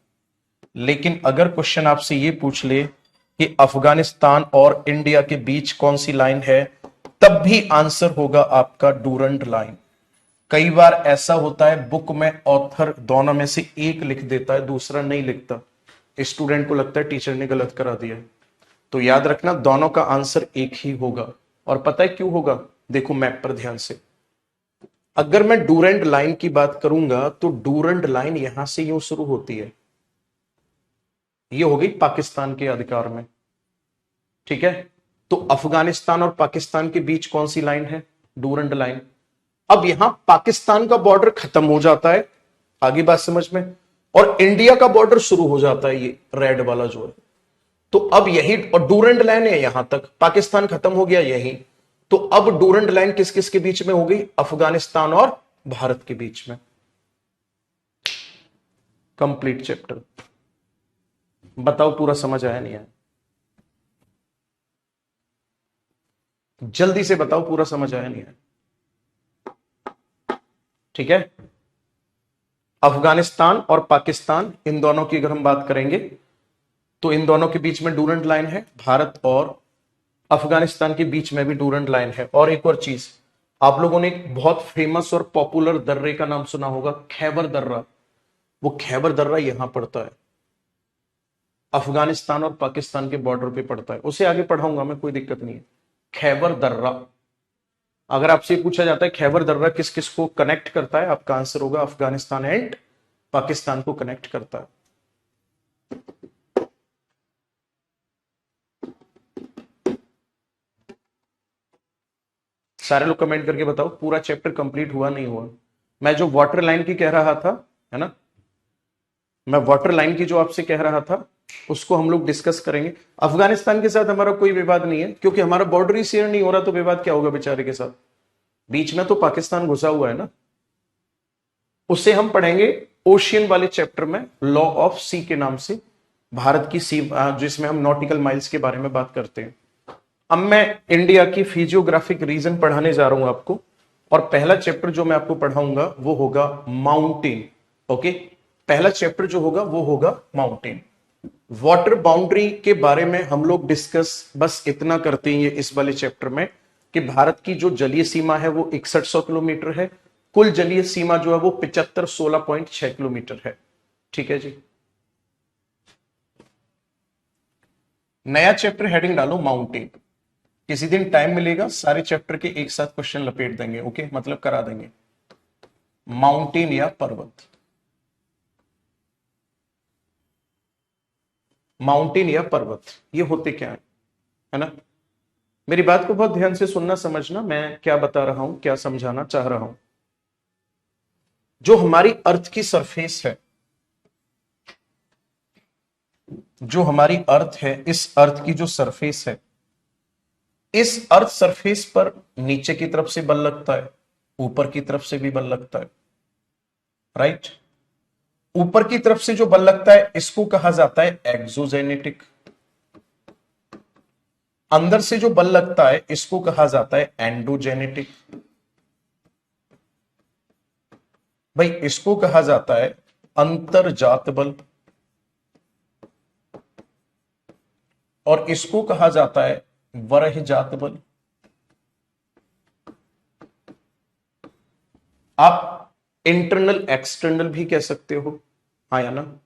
लेकिन अगर क्वेश्चन आपसे ये पूछ ले कि अफगानिस्तान और इंडिया के बीच कौन सी लाइन है, तब भी आंसर होगा आपका डूरंट लाइन। कई बार ऐसा होता है बुक में ऑथर दोनों में से एक लिख देता है, दूसरा नहीं लिखता, स्टूडेंट को लगता है टीचर ने गलत करा दिया। तो याद रखना दोनों का आंसर एक ही होगा। और पता है क्यों होगा? देखो मैप पर ध्यान से, अगर मैं डूरंट लाइन की बात करूंगा तो डूरंट लाइन यहां से यूं शुरू होती है, ये हो गई पाकिस्तान के अधिकार में, ठीक है। तो अफगानिस्तान और पाकिस्तान के बीच कौन सी लाइन है? Durand line. अब यहां पाकिस्तान का बॉर्डर खत्म हो जाता है, आगे बात समझ में, और इंडिया का बॉर्डर शुरू हो जाता है, ये रेड वाला जो है। तो अब यही, और डूरंट लाइन है यहां तक, पाकिस्तान खत्म हो गया यही। तो अब डूरंट लाइन किस किस के बीच में हो गई? अफगानिस्तान और भारत के बीच में। Complete chapter. बताओ पूरा समझ आया नहीं आया? जल्दी से बताओ पूरा समझ आया नहीं आया? ठीक है। अफगानिस्तान और पाकिस्तान इन दोनों की अगर हम बात करेंगे तो इन दोनों के बीच में डूरंट लाइन है, भारत और अफगानिस्तान के बीच में भी डूरंट लाइन है। और एक और चीज, आप लोगों ने एक बहुत फेमस और पॉपुलर दर्रे का नाम सुना होगा, खैबर दर्रा। वो खैबर दर्रा यहां पड़ता है, अफगानिस्तान और पाकिस्तान के बॉर्डर पे पड़ता है। उसे आगे पढ़ाऊंगा मैं, कोई दिक्कत नहीं है। खैबर दर्रा, अगर आपसे पूछा जाता है खैबर दर्रा किस किस को कनेक्ट करता है, आपका आंसर होगा अफगानिस्तान एंड पाकिस्तान को कनेक्ट करता है। सारे लोग कमेंट करके बताओ पूरा चैप्टर कंप्लीट हुआ नहीं हुआ। मैं जो वाटर लाइन की कह रहा था, है ना, मैं वाटर लाइन की जो आपसे कह रहा था उसको हम लोग डिस्कस करेंगे। अफगानिस्तान के साथ हमारा कोई विवाद नहीं है क्योंकि हमारा बॉर्डर ही शेयर नहीं हो रहा, तो विवाद क्या होगा बेचारे के साथ? बीच में तो पाकिस्तान घुसा हुआ है ना। उसे हम पढ़ेंगे ओशियन वाले चैप्टर में, लॉ ऑफ सी के नाम से, भारत की सी, जिसमें हम नॉटिकल माइल्स के बारे में बात करते हैं। अब मैं इंडिया की फिजियोग्राफिक रीजन पढ़ाने जा रहा हूं आपको, और पहला चैप्टर जो मैं आपको पढ़ाऊंगा वो होगा माउंटेन। ओके, पहला चैप्टर जो होगा वो होगा माउंटेन। वाटर बाउंड्री के बारे में हम लोग डिस्कस बस इतना करते हैं इस वाले चैप्टर में कि भारत की जो जलीय सीमा है वो 6100 किलोमीटर है, कुल जलीय सीमा जो है वो 7516.6 किलोमीटर है। ठीक है जी। नया चैप्टर हेडिंग डालो माउंटेन। किसी दिन टाइम मिलेगा सारे चैप्टर के एक साथ क्वेश्चन लपेट देंगे, ओके, मतलब करा देंगे। माउंटेन या पर्वत, माउंटेन या पर्वत ये होते क्या है ना। मेरी बात को बहुत ध्यान से सुनना समझना, मैं क्या बता रहा हूं, क्या समझाना चाह रहा हूं। जो हमारी अर्थ की सरफेस है, जो हमारी अर्थ है, इस अर्थ की जो सरफेस है, इस अर्थ सरफेस पर नीचे की तरफ से बल लगता है, ऊपर की तरफ से भी बल लगता है, राइट। ऊपर की तरफ से जो बल लगता है इसको कहा जाता है एक्सोजेनेटिक, अंदर से जो बल लगता है इसको कहा जाता है एंडोजेनेटिक। भाई इसको कहा जाता है अंतर्जात बल, और इसको कहा जाता है वरहजात बल। आप इंटरनल एक्सटर्नल भी कह सकते हो, हाँ या ना।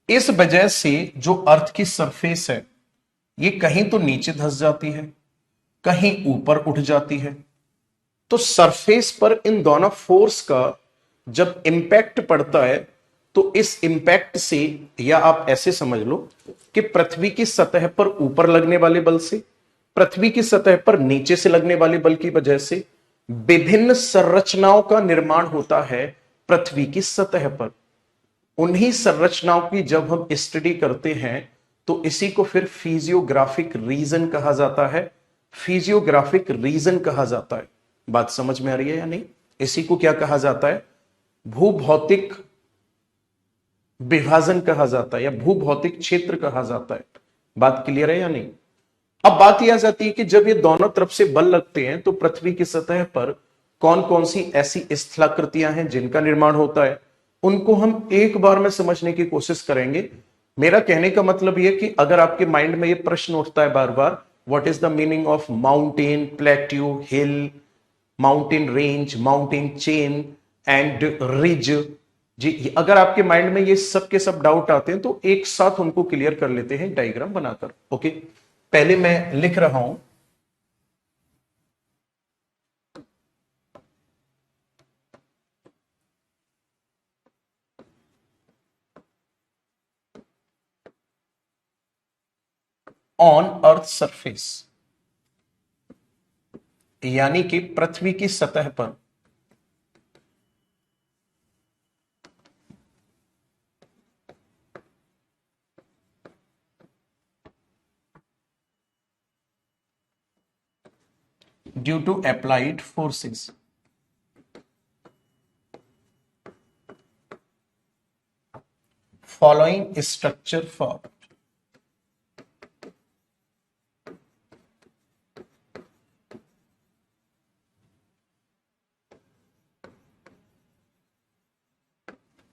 इस वजह से जो अर्थ की सरफेस है ये कहीं तो नीचे धंस जाती है, कहीं ऊपर उठ जाती है। तो सरफेस पर इन दोनों फोर्स का जब इंपैक्ट पड़ता है तो इस इंपैक्ट से, या आप ऐसे समझ लो कि पृथ्वी की सतह पर ऊपर लगने वाले बल से, पृथ्वी की सतह पर नीचे से लगने वाले बल की वजह से विभिन्न संरचनाओं का निर्माण होता है पृथ्वी की सतह पर। उन्हीं संरचनाओं की जब हम स्टडी करते हैं तो इसी को फिर फिजियोग्राफिक रीजन कहा जाता है, फिजियोग्राफिक रीजन कहा जाता है। बात समझ में आ रही है या नहीं। इसी को क्या कहा जाता है, भूभौतिक विभाजन कहा जाता है या भूभौतिक क्षेत्र कहा जाता है। बात क्लियर है या नहीं। अब बात यह आ जाती है कि जब ये दोनों तरफ से बल लगते हैं तो पृथ्वी की सतह पर कौन कौन सी ऐसी स्थलाकृतियां हैं जिनका निर्माण होता है, उनको हम एक बार में समझने की कोशिश करेंगे। मेरा कहने का मतलब यह कि अगर आपके माइंड में यह प्रश्न उठता है बार बार, what is the meaning of mountain, plateau, hill, mountain range, mountain chain and ridge, जी अगर आपके माइंड में ये सब के सब डाउट आते हैं तो एक साथ उनको क्लियर कर लेते हैं डायग्राम बनाकर, ओके। पहले मैं लिख रहा हूं ऑन अर्थ सरफेस, यानी कि पृथ्वी की सतह पर due to applied forces, following structure for,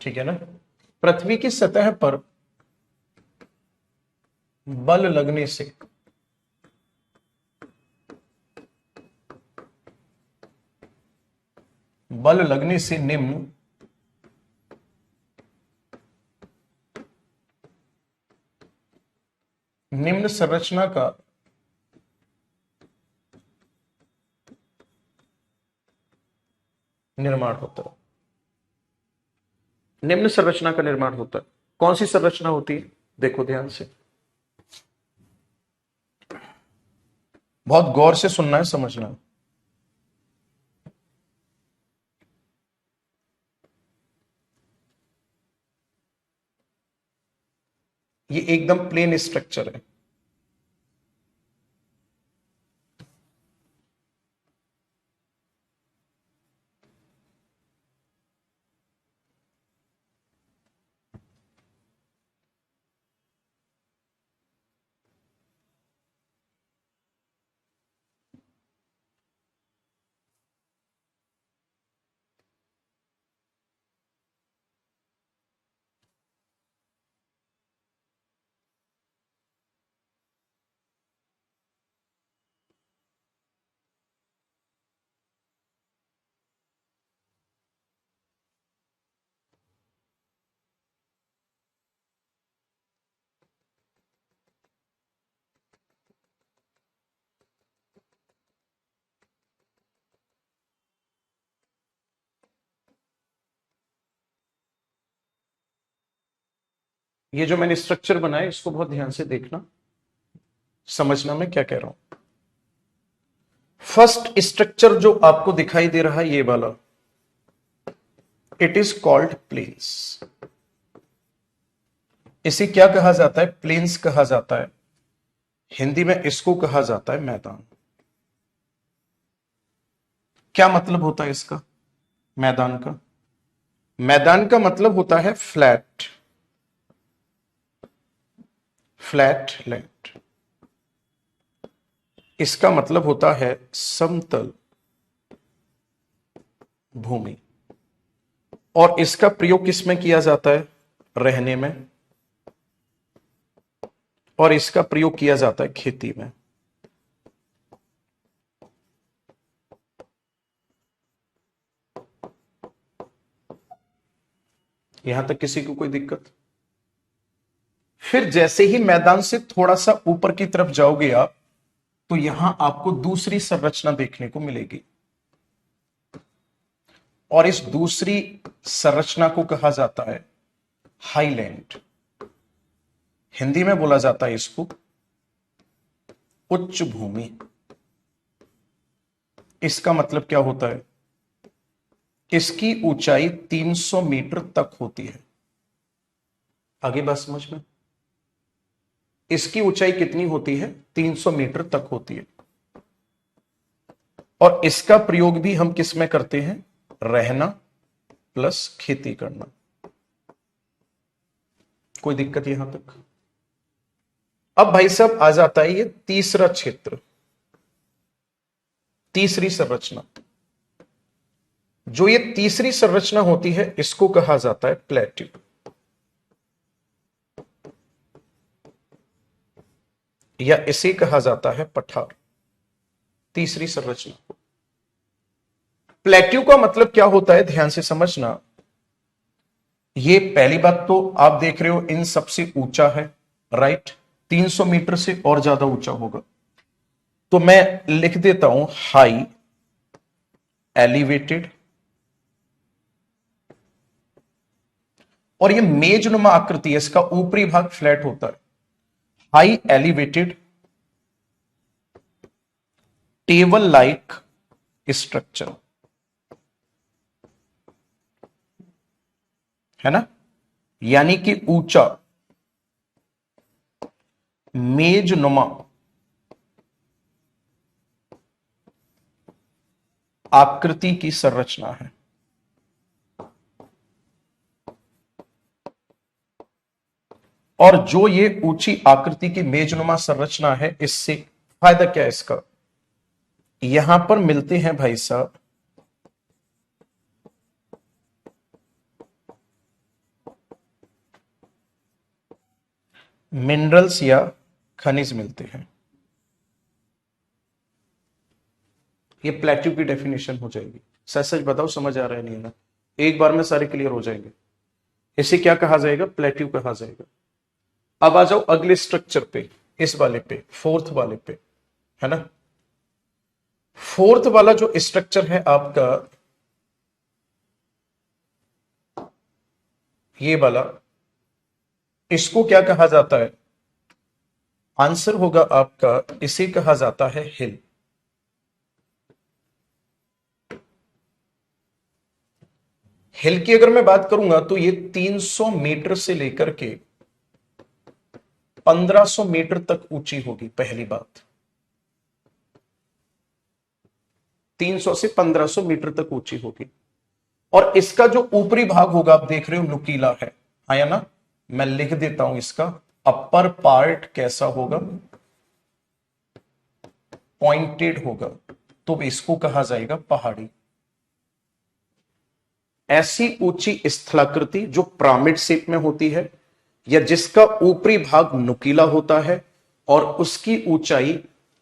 ठीक है ना। पृथ्वी की सतह पर बल लगने से निम्न संरचना का निर्माण होता है, निम्न संरचना का निर्माण होता है। कौन सी संरचना होती है, देखो ध्यान से, बहुत गौर से सुनना है, समझना है। ये एकदम प्लेन स्ट्रक्चर है, ये जो मैंने स्ट्रक्चर बनाया इसको बहुत ध्यान से देखना, समझना मैं क्या कह रहा हूं। फर्स्ट स्ट्रक्चर जो आपको दिखाई दे रहा है ये वाला, इट इज कॉल्ड प्लेन्स। इसे क्या कहा जाता है? प्लेन्स कहा जाता है। हिंदी में इसको कहा जाता है मैदान। क्या मतलब होता है इसका? मैदान का, मैदान का मतलब होता है फ्लैट, फ्लैट लैंड। इसका मतलब होता है समतल भूमि। और इसका प्रयोग किसमें किया जाता है? रहने में। और इसका प्रयोग किया जाता है खेती में। यहां तक किसी को कोई दिक्कत? फिर जैसे ही मैदान से थोड़ा सा ऊपर की तरफ जाओगे आप, तो यहां आपको दूसरी संरचना देखने को मिलेगी। और इस दूसरी संरचना को कहा जाता है हाईलैंड। हिंदी में बोला जाता है इसको उच्च भूमि। इसका मतलब क्या होता है? इसकी ऊंचाई 300 मीटर तक होती है। आगे बात समझ में? इसकी ऊंचाई कितनी होती है? 300 मीटर तक होती है। और इसका प्रयोग भी हम किस में करते हैं? रहना प्लस खेती करना। कोई दिक्कत यहां तक? अब भाई साहब आ जाता है ये तीसरा क्षेत्र, तीसरी संरचना। जो ये तीसरी संरचना होती है इसको कहा जाता है प्लेट्यू, या इसे कहा जाता है पठार। तीसरी संरचना को प्लेट्यू का मतलब क्या होता है, ध्यान से समझना। ये पहली बात तो आप देख रहे हो इन सबसे ऊंचा है, राइट। 300 मीटर से और ज्यादा ऊंचा होगा। तो मैं लिख देता हूं हाई एलिवेटेड। और ये मेजनुमा आकृति है, इसका ऊपरी भाग फ्लैट होता है। High elevated table like structure, है ना। यानी कि ऊंचा मेजनुमा आकृति की संरचना है। और जो ये ऊंची आकृति की मेजनुमा संरचना है, इससे फायदा क्या है इसका? यहां पर मिलते हैं भाई साहब मिनरल्स या खनिज मिलते हैं। ये प्लेट्यू की डेफिनेशन हो जाएगी। सच सच बताओ समझ आ रहा है नहीं ना? एक बार में सारे क्लियर हो जाएंगे। इसे क्या कहा जाएगा? प्लेट्यू कहा जाएगा। अब आ जाओ अगले स्ट्रक्चर पे, इस वाले पे, फोर्थ वाले पे, है ना। फोर्थ वाला जो स्ट्रक्चर है आपका, ये वाला, इसको क्या कहा जाता है? आंसर होगा आपका, इसे कहा जाता है हिल। हिल की अगर मैं बात करूंगा तो ये 300 मीटर से लेकर के 1500 मीटर तक ऊंची होगी। पहली बात, 300 से 1500 मीटर तक ऊंची होगी। और इसका जो ऊपरी भाग होगा आप देख रहे हो नुकीला है, आया ना। मैं लिख देता हूं इसका अपर पार्ट कैसा होगा? पॉइंटेड होगा। तो इसको कहा जाएगा पहाड़ी। ऐसी ऊंची स्थलाकृति जो पिरामिड शेप में होती है, या जिसका ऊपरी भाग नुकीला होता है और उसकी ऊंचाई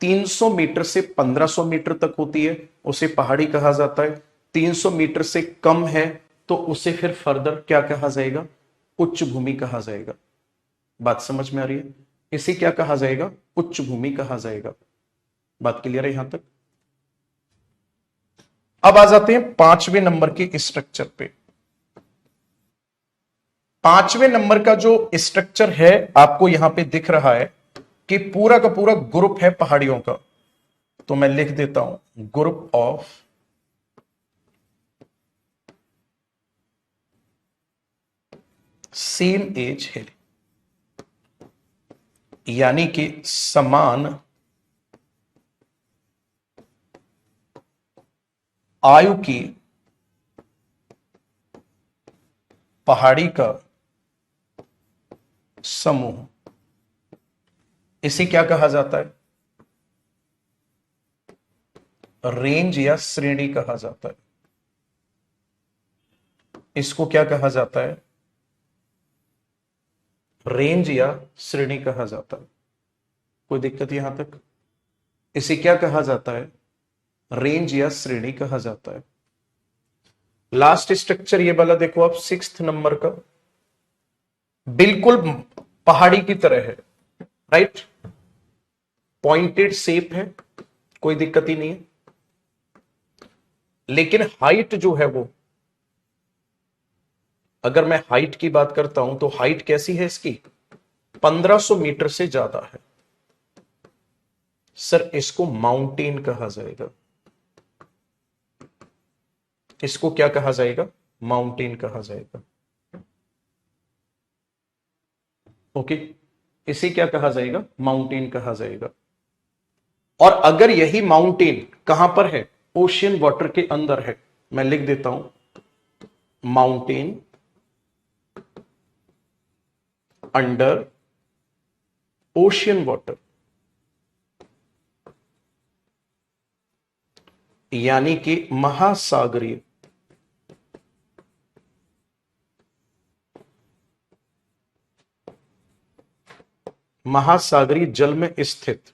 300 मीटर से 1500 मीटर तक होती है, उसे पहाड़ी कहा जाता है। 300 मीटर से कम है तो उसे फिर फर्दर क्या कहा जाएगा? उच्च भूमि कहा जाएगा। बात समझ में आ रही है? इसे क्या कहा जाएगा? उच्च भूमि कहा जाएगा। बात क्लियर है यहां तक? अब आ जाते हैं 5वें नंबर के स्ट्रक्चर पे। 5वें नंबर का जो स्ट्रक्चर है आपको यहां पे दिख रहा है कि पूरा का पूरा ग्रुप है पहाड़ियों का, तो मैं लिख देता हूं ग्रुप ऑफ सेम एज हिल, यानी कि समान आयु की पहाड़ी का समूह, इसे क्या कहा जाता है? रेंज या श्रेणी कहा जाता है। इसको क्या कहा जाता है? रेंज या श्रेणी कहा जाता है। कोई दिक्कत यहां तक? इसे क्या कहा जाता है? रेंज या श्रेणी कहा जाता है। लास्ट स्ट्रक्चर ये वाला देखो आप, 6th नंबर का, बिल्कुल पहाड़ी की तरह है, राइट? पॉइंटेड शेप है, कोई दिक्कत ही नहीं है, लेकिन हाइट जो है वो, अगर मैं हाइट की बात करता हूं तो हाइट कैसी है इसकी? 1500 मीटर से ज्यादा है। सर इसको माउंटेन कहा जाएगा। इसको क्या कहा जाएगा? माउंटेन कहा जाएगा। ओके, इसे क्या कहा जाएगा? माउंटेन कहा जाएगा। और अगर यही माउंटेन कहां पर है? ओशियन वाटर के अंदर है, मैं लिख देता हूं माउंटेन अंडर ओशियन वाटर, यानी कि महासागरीय महासागरीय जल में स्थित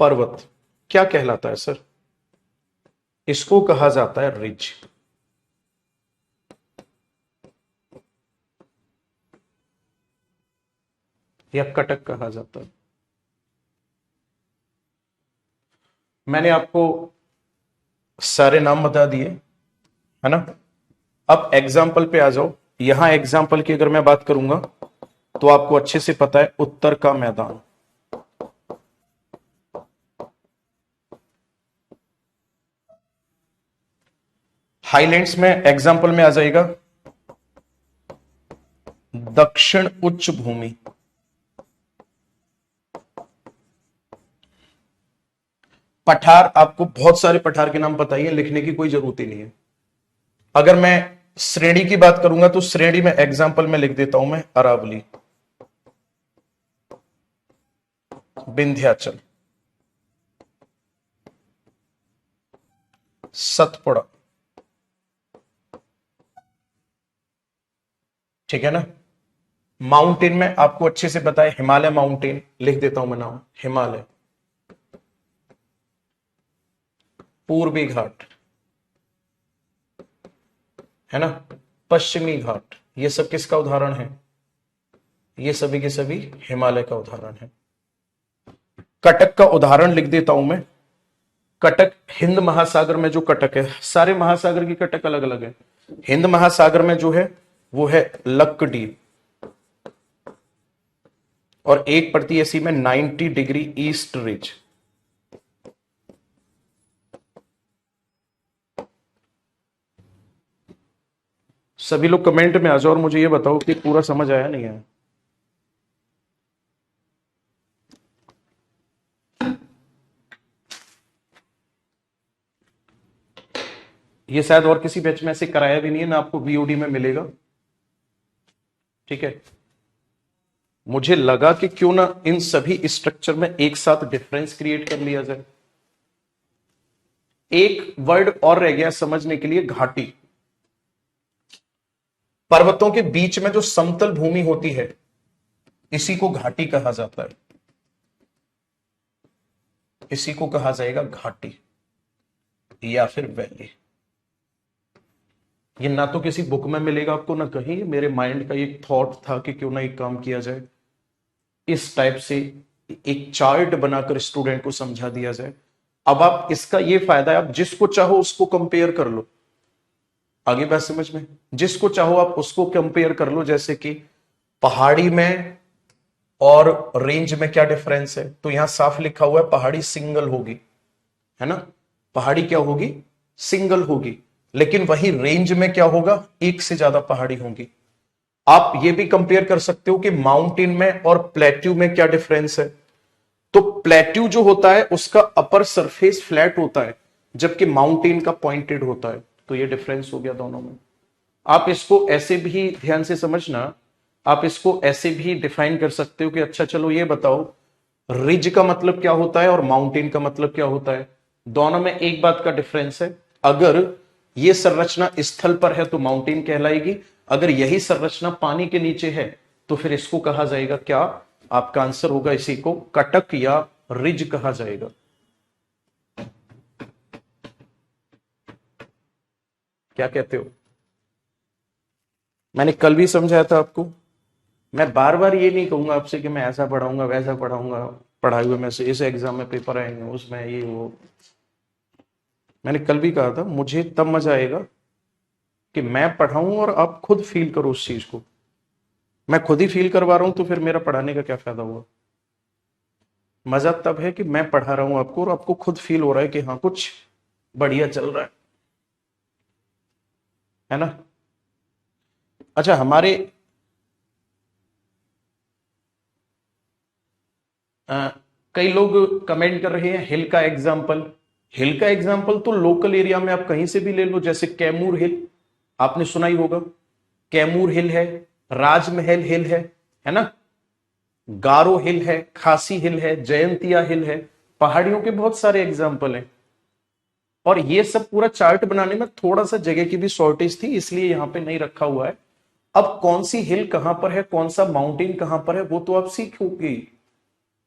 पर्वत क्या कहलाता है सर? इसको कहा जाता है रिज, या कटक कहा जाता है। मैंने आपको सारे नाम बता दिए, है ना? अब एग्जाम्पल पे आ जाओ। यहां एग्जाम्पल की अगर मैं बात करूंगा तो आपको अच्छे से पता है, उत्तर का मैदान, हाईलैंड्स में एग्जाम्पल में आ जाएगा दक्षिण उच्च भूमि, पठार, आपको बहुत सारे पठार के नाम पता ही है, लिखने की कोई जरूरत ही नहीं है। अगर मैं श्रेणी की बात करूंगा तो श्रेणी में एग्जाम्पल में लिख देता हूं मैं अरावली, विंध्याचल, सतपुड़ा, ठीक है ना? माउंटेन में आपको अच्छे से पता है, हिमालय माउंटेन लिख देता हूं मैं नाम, हिमालय, पूर्वी घाट, है ना, पश्चिमी घाट, ये सब किसका उदाहरण है? ये सभी के सभी हिमालय का उदाहरण है। कटक का उदाहरण लिख देता हूं मैं, कटक हिंद महासागर में जो कटक है, सारे महासागर की कटक अलग अलग है, हिंद महासागर में जो है वो है लक्कद्वीप, और एक पड़ती ऐसी में 90 डिग्री ईस्ट रिज। सभी लोग कमेंट में आ जाओ और मुझे ये बताओ कि पूरा समझ आया नहीं आया। ये शायद और किसी बैच में ऐसे कराया भी नहीं है ना, आपको वीओडी में मिलेगा, ठीक है? मुझे लगा कि क्यों ना इन सभी स्ट्रक्चर में एक साथ डिफरेंस क्रिएट कर लिया जाए। एक वर्ड और रह गया समझने के लिए, घाटी। पर्वतों के बीच में जो समतल भूमि होती है इसी को घाटी कहा जाता है, इसी को कहा जाएगा घाटी या फिर वैली। ये ना तो किसी बुक में मिलेगा आपको ना कहीं, मेरे माइंड का एक थॉट था कि क्यों ना एक काम किया जाए, इस टाइप से एक चार्ट बनाकर स्टूडेंट को समझा दिया जाए। अब आप इसका ये फायदा है, आप जिसको चाहो उसको कंपेयर कर लो। आगे बात समझ में? जिसको चाहो आप उसको कंपेयर कर लो, जैसे कि पहाड़ी में और रेंज में क्या डिफरेंस है। तो यहां साफ लिखा हुआ है पहाड़ी सिंगल होगी, है ना, पहाड़ी क्या होगी, सिंगल होगी। लेकिन वही रेंज में क्या होगा, एक से ज्यादा पहाड़ी होंगी। आप ये भी कंपेयर कर सकते हो कि माउंटेन में और प्लेट्यू में क्या डिफरेंस है। तो प्लेट्यू जो होता है उसका अपर सरफेस फ्लैट होता है, जबकि माउंटेन का पॉइंटेड होता है। तो ये डिफरेंस हो गया दोनों में। आप इसको ऐसे भी ध्यान से समझना, आप इसको ऐसे भी डिफाइन कर सकते हो कि अच्छा चलो ये बताओ, रिज का मतलब क्या होता है और माउंटेन का मतलब क्या होता है। दोनों में एक बात का डिफरेंस है, अगर ये संरचना स्थल पर है तो माउंटेन कहलाएगी, अगर यही संरचना पानी के नीचे है तो फिर इसको कहा जाएगा क्या, आपका आंसर होगा इसी को कटक या रिज कहा जाएगा। क्या कहते हो? मैंने कल भी समझाया था आपको, मैं बार बार ये नहीं कहूंगा आपसे कि मैं ऐसा पढ़ाऊंगा वैसा पढ़ाऊंगा, पढ़ाई हुए में से इस एग्जाम में पेपर आएंगे उसमें ये वो। मैंने कल भी कहा था मुझे तब मजा आएगा कि मैं पढ़ाऊं और आप खुद फील करो उस चीज को। मैं खुद ही फील करवा रहा हूं तो फिर मेरा पढ़ाने का क्या फायदा हुआ। मजा तब है कि मैं पढ़ा रहा हूं आपको और आपको खुद फील हो रहा है कि हाँ कुछ बढ़िया चल रहा है ना। अच्छा, हमारे अ, कई लोग कमेंट कर रहे हैं हिल का एग्जाम्पल। हिल का एग्जाम्पल तो लोकल एरिया में आप कहीं से भी ले लो, जैसे कैमूर हिल आपने सुना ही होगा, कैमूर हिल है, राजमहल हिल है ना, गारो हिल है, खासी हिल है, जयंतिया हिल है। पहाड़ियों के बहुत सारे एग्जाम्पल हैं। और ये सब पूरा चार्ट बनाने में थोड़ा सा जगह की भी शॉर्टेज थी, इसलिए यहां पे नहीं रखा हुआ है। अब कौन सी हिल कहां पर है, कौन सा माउंटेन कहां पर है, वो तो आप सीखोगे।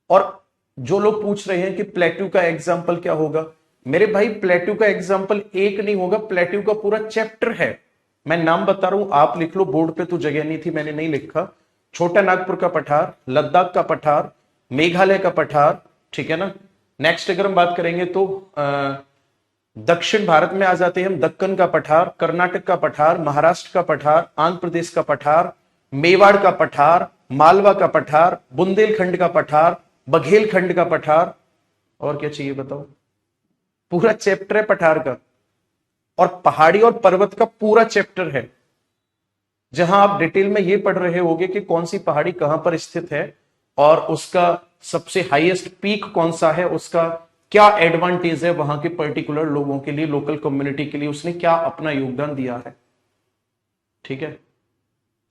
और जो लोग पूछ रहे हैं कि प्लेट्यू का एग्जाम्पल क्या होगा, मेरे भाई प्लेट्यू का एग्जाम्पल एक नहीं होगा, प्लेट्यू का पूरा चैप्टर है। मैं नाम बता रहा हूं, आप लिख लो, बोर्ड पे तो जगह नहीं थी मैंने नहीं लिखा। छोटा नागपुर का पठार, लद्दाख का पठार, मेघालय का पठार, ठीक है ना। नेक्स्ट अगर हम बात करेंगे तो दक्षिण भारत में आ जाते हैं हम, दक्कन का पठार, कर्नाटक का पठार, महाराष्ट्र का पठार, आंध्र प्रदेश का पठार, मेवाड़ का पठार, मालवा का पठार, बुंदेलखंड का पठार, बघेलखंड का पठार। और क्या चाहिए बताओ, पूरा चैप्टर है पठार का। और पहाड़ी और पर्वत का पूरा चैप्टर है, जहां आप डिटेल में ये पढ़ रहे होगे कि कौन सी पहाड़ी कहां पर स्थित है और उसका सबसे हाईएस्ट पीक कौन सा है, उसका क्या एडवांटेज है वहां के पर्टिकुलर लोगों के लिए, लोकल कम्युनिटी के लिए उसने क्या अपना योगदान दिया है। ठीक है,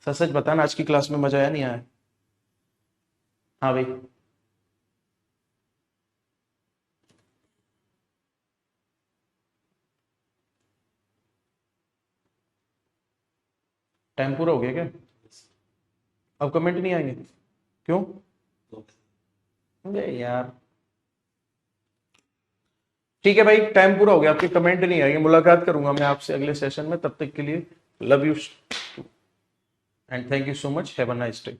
सच सच बताना आज की क्लास में मजा आया नहीं आया? हाँ भाई, टाइम पूरा हो गया क्या? अब कमेंट नहीं आएंगे? क्यों? अरे यार, ठीक है भाई, टाइम पूरा हो गया, आपके कमेंट नहीं आएंगे। मुलाकात करूंगा मैं आपसे अगले सेशन में, तब तक के लिए love you and thank you so much, have a nice day.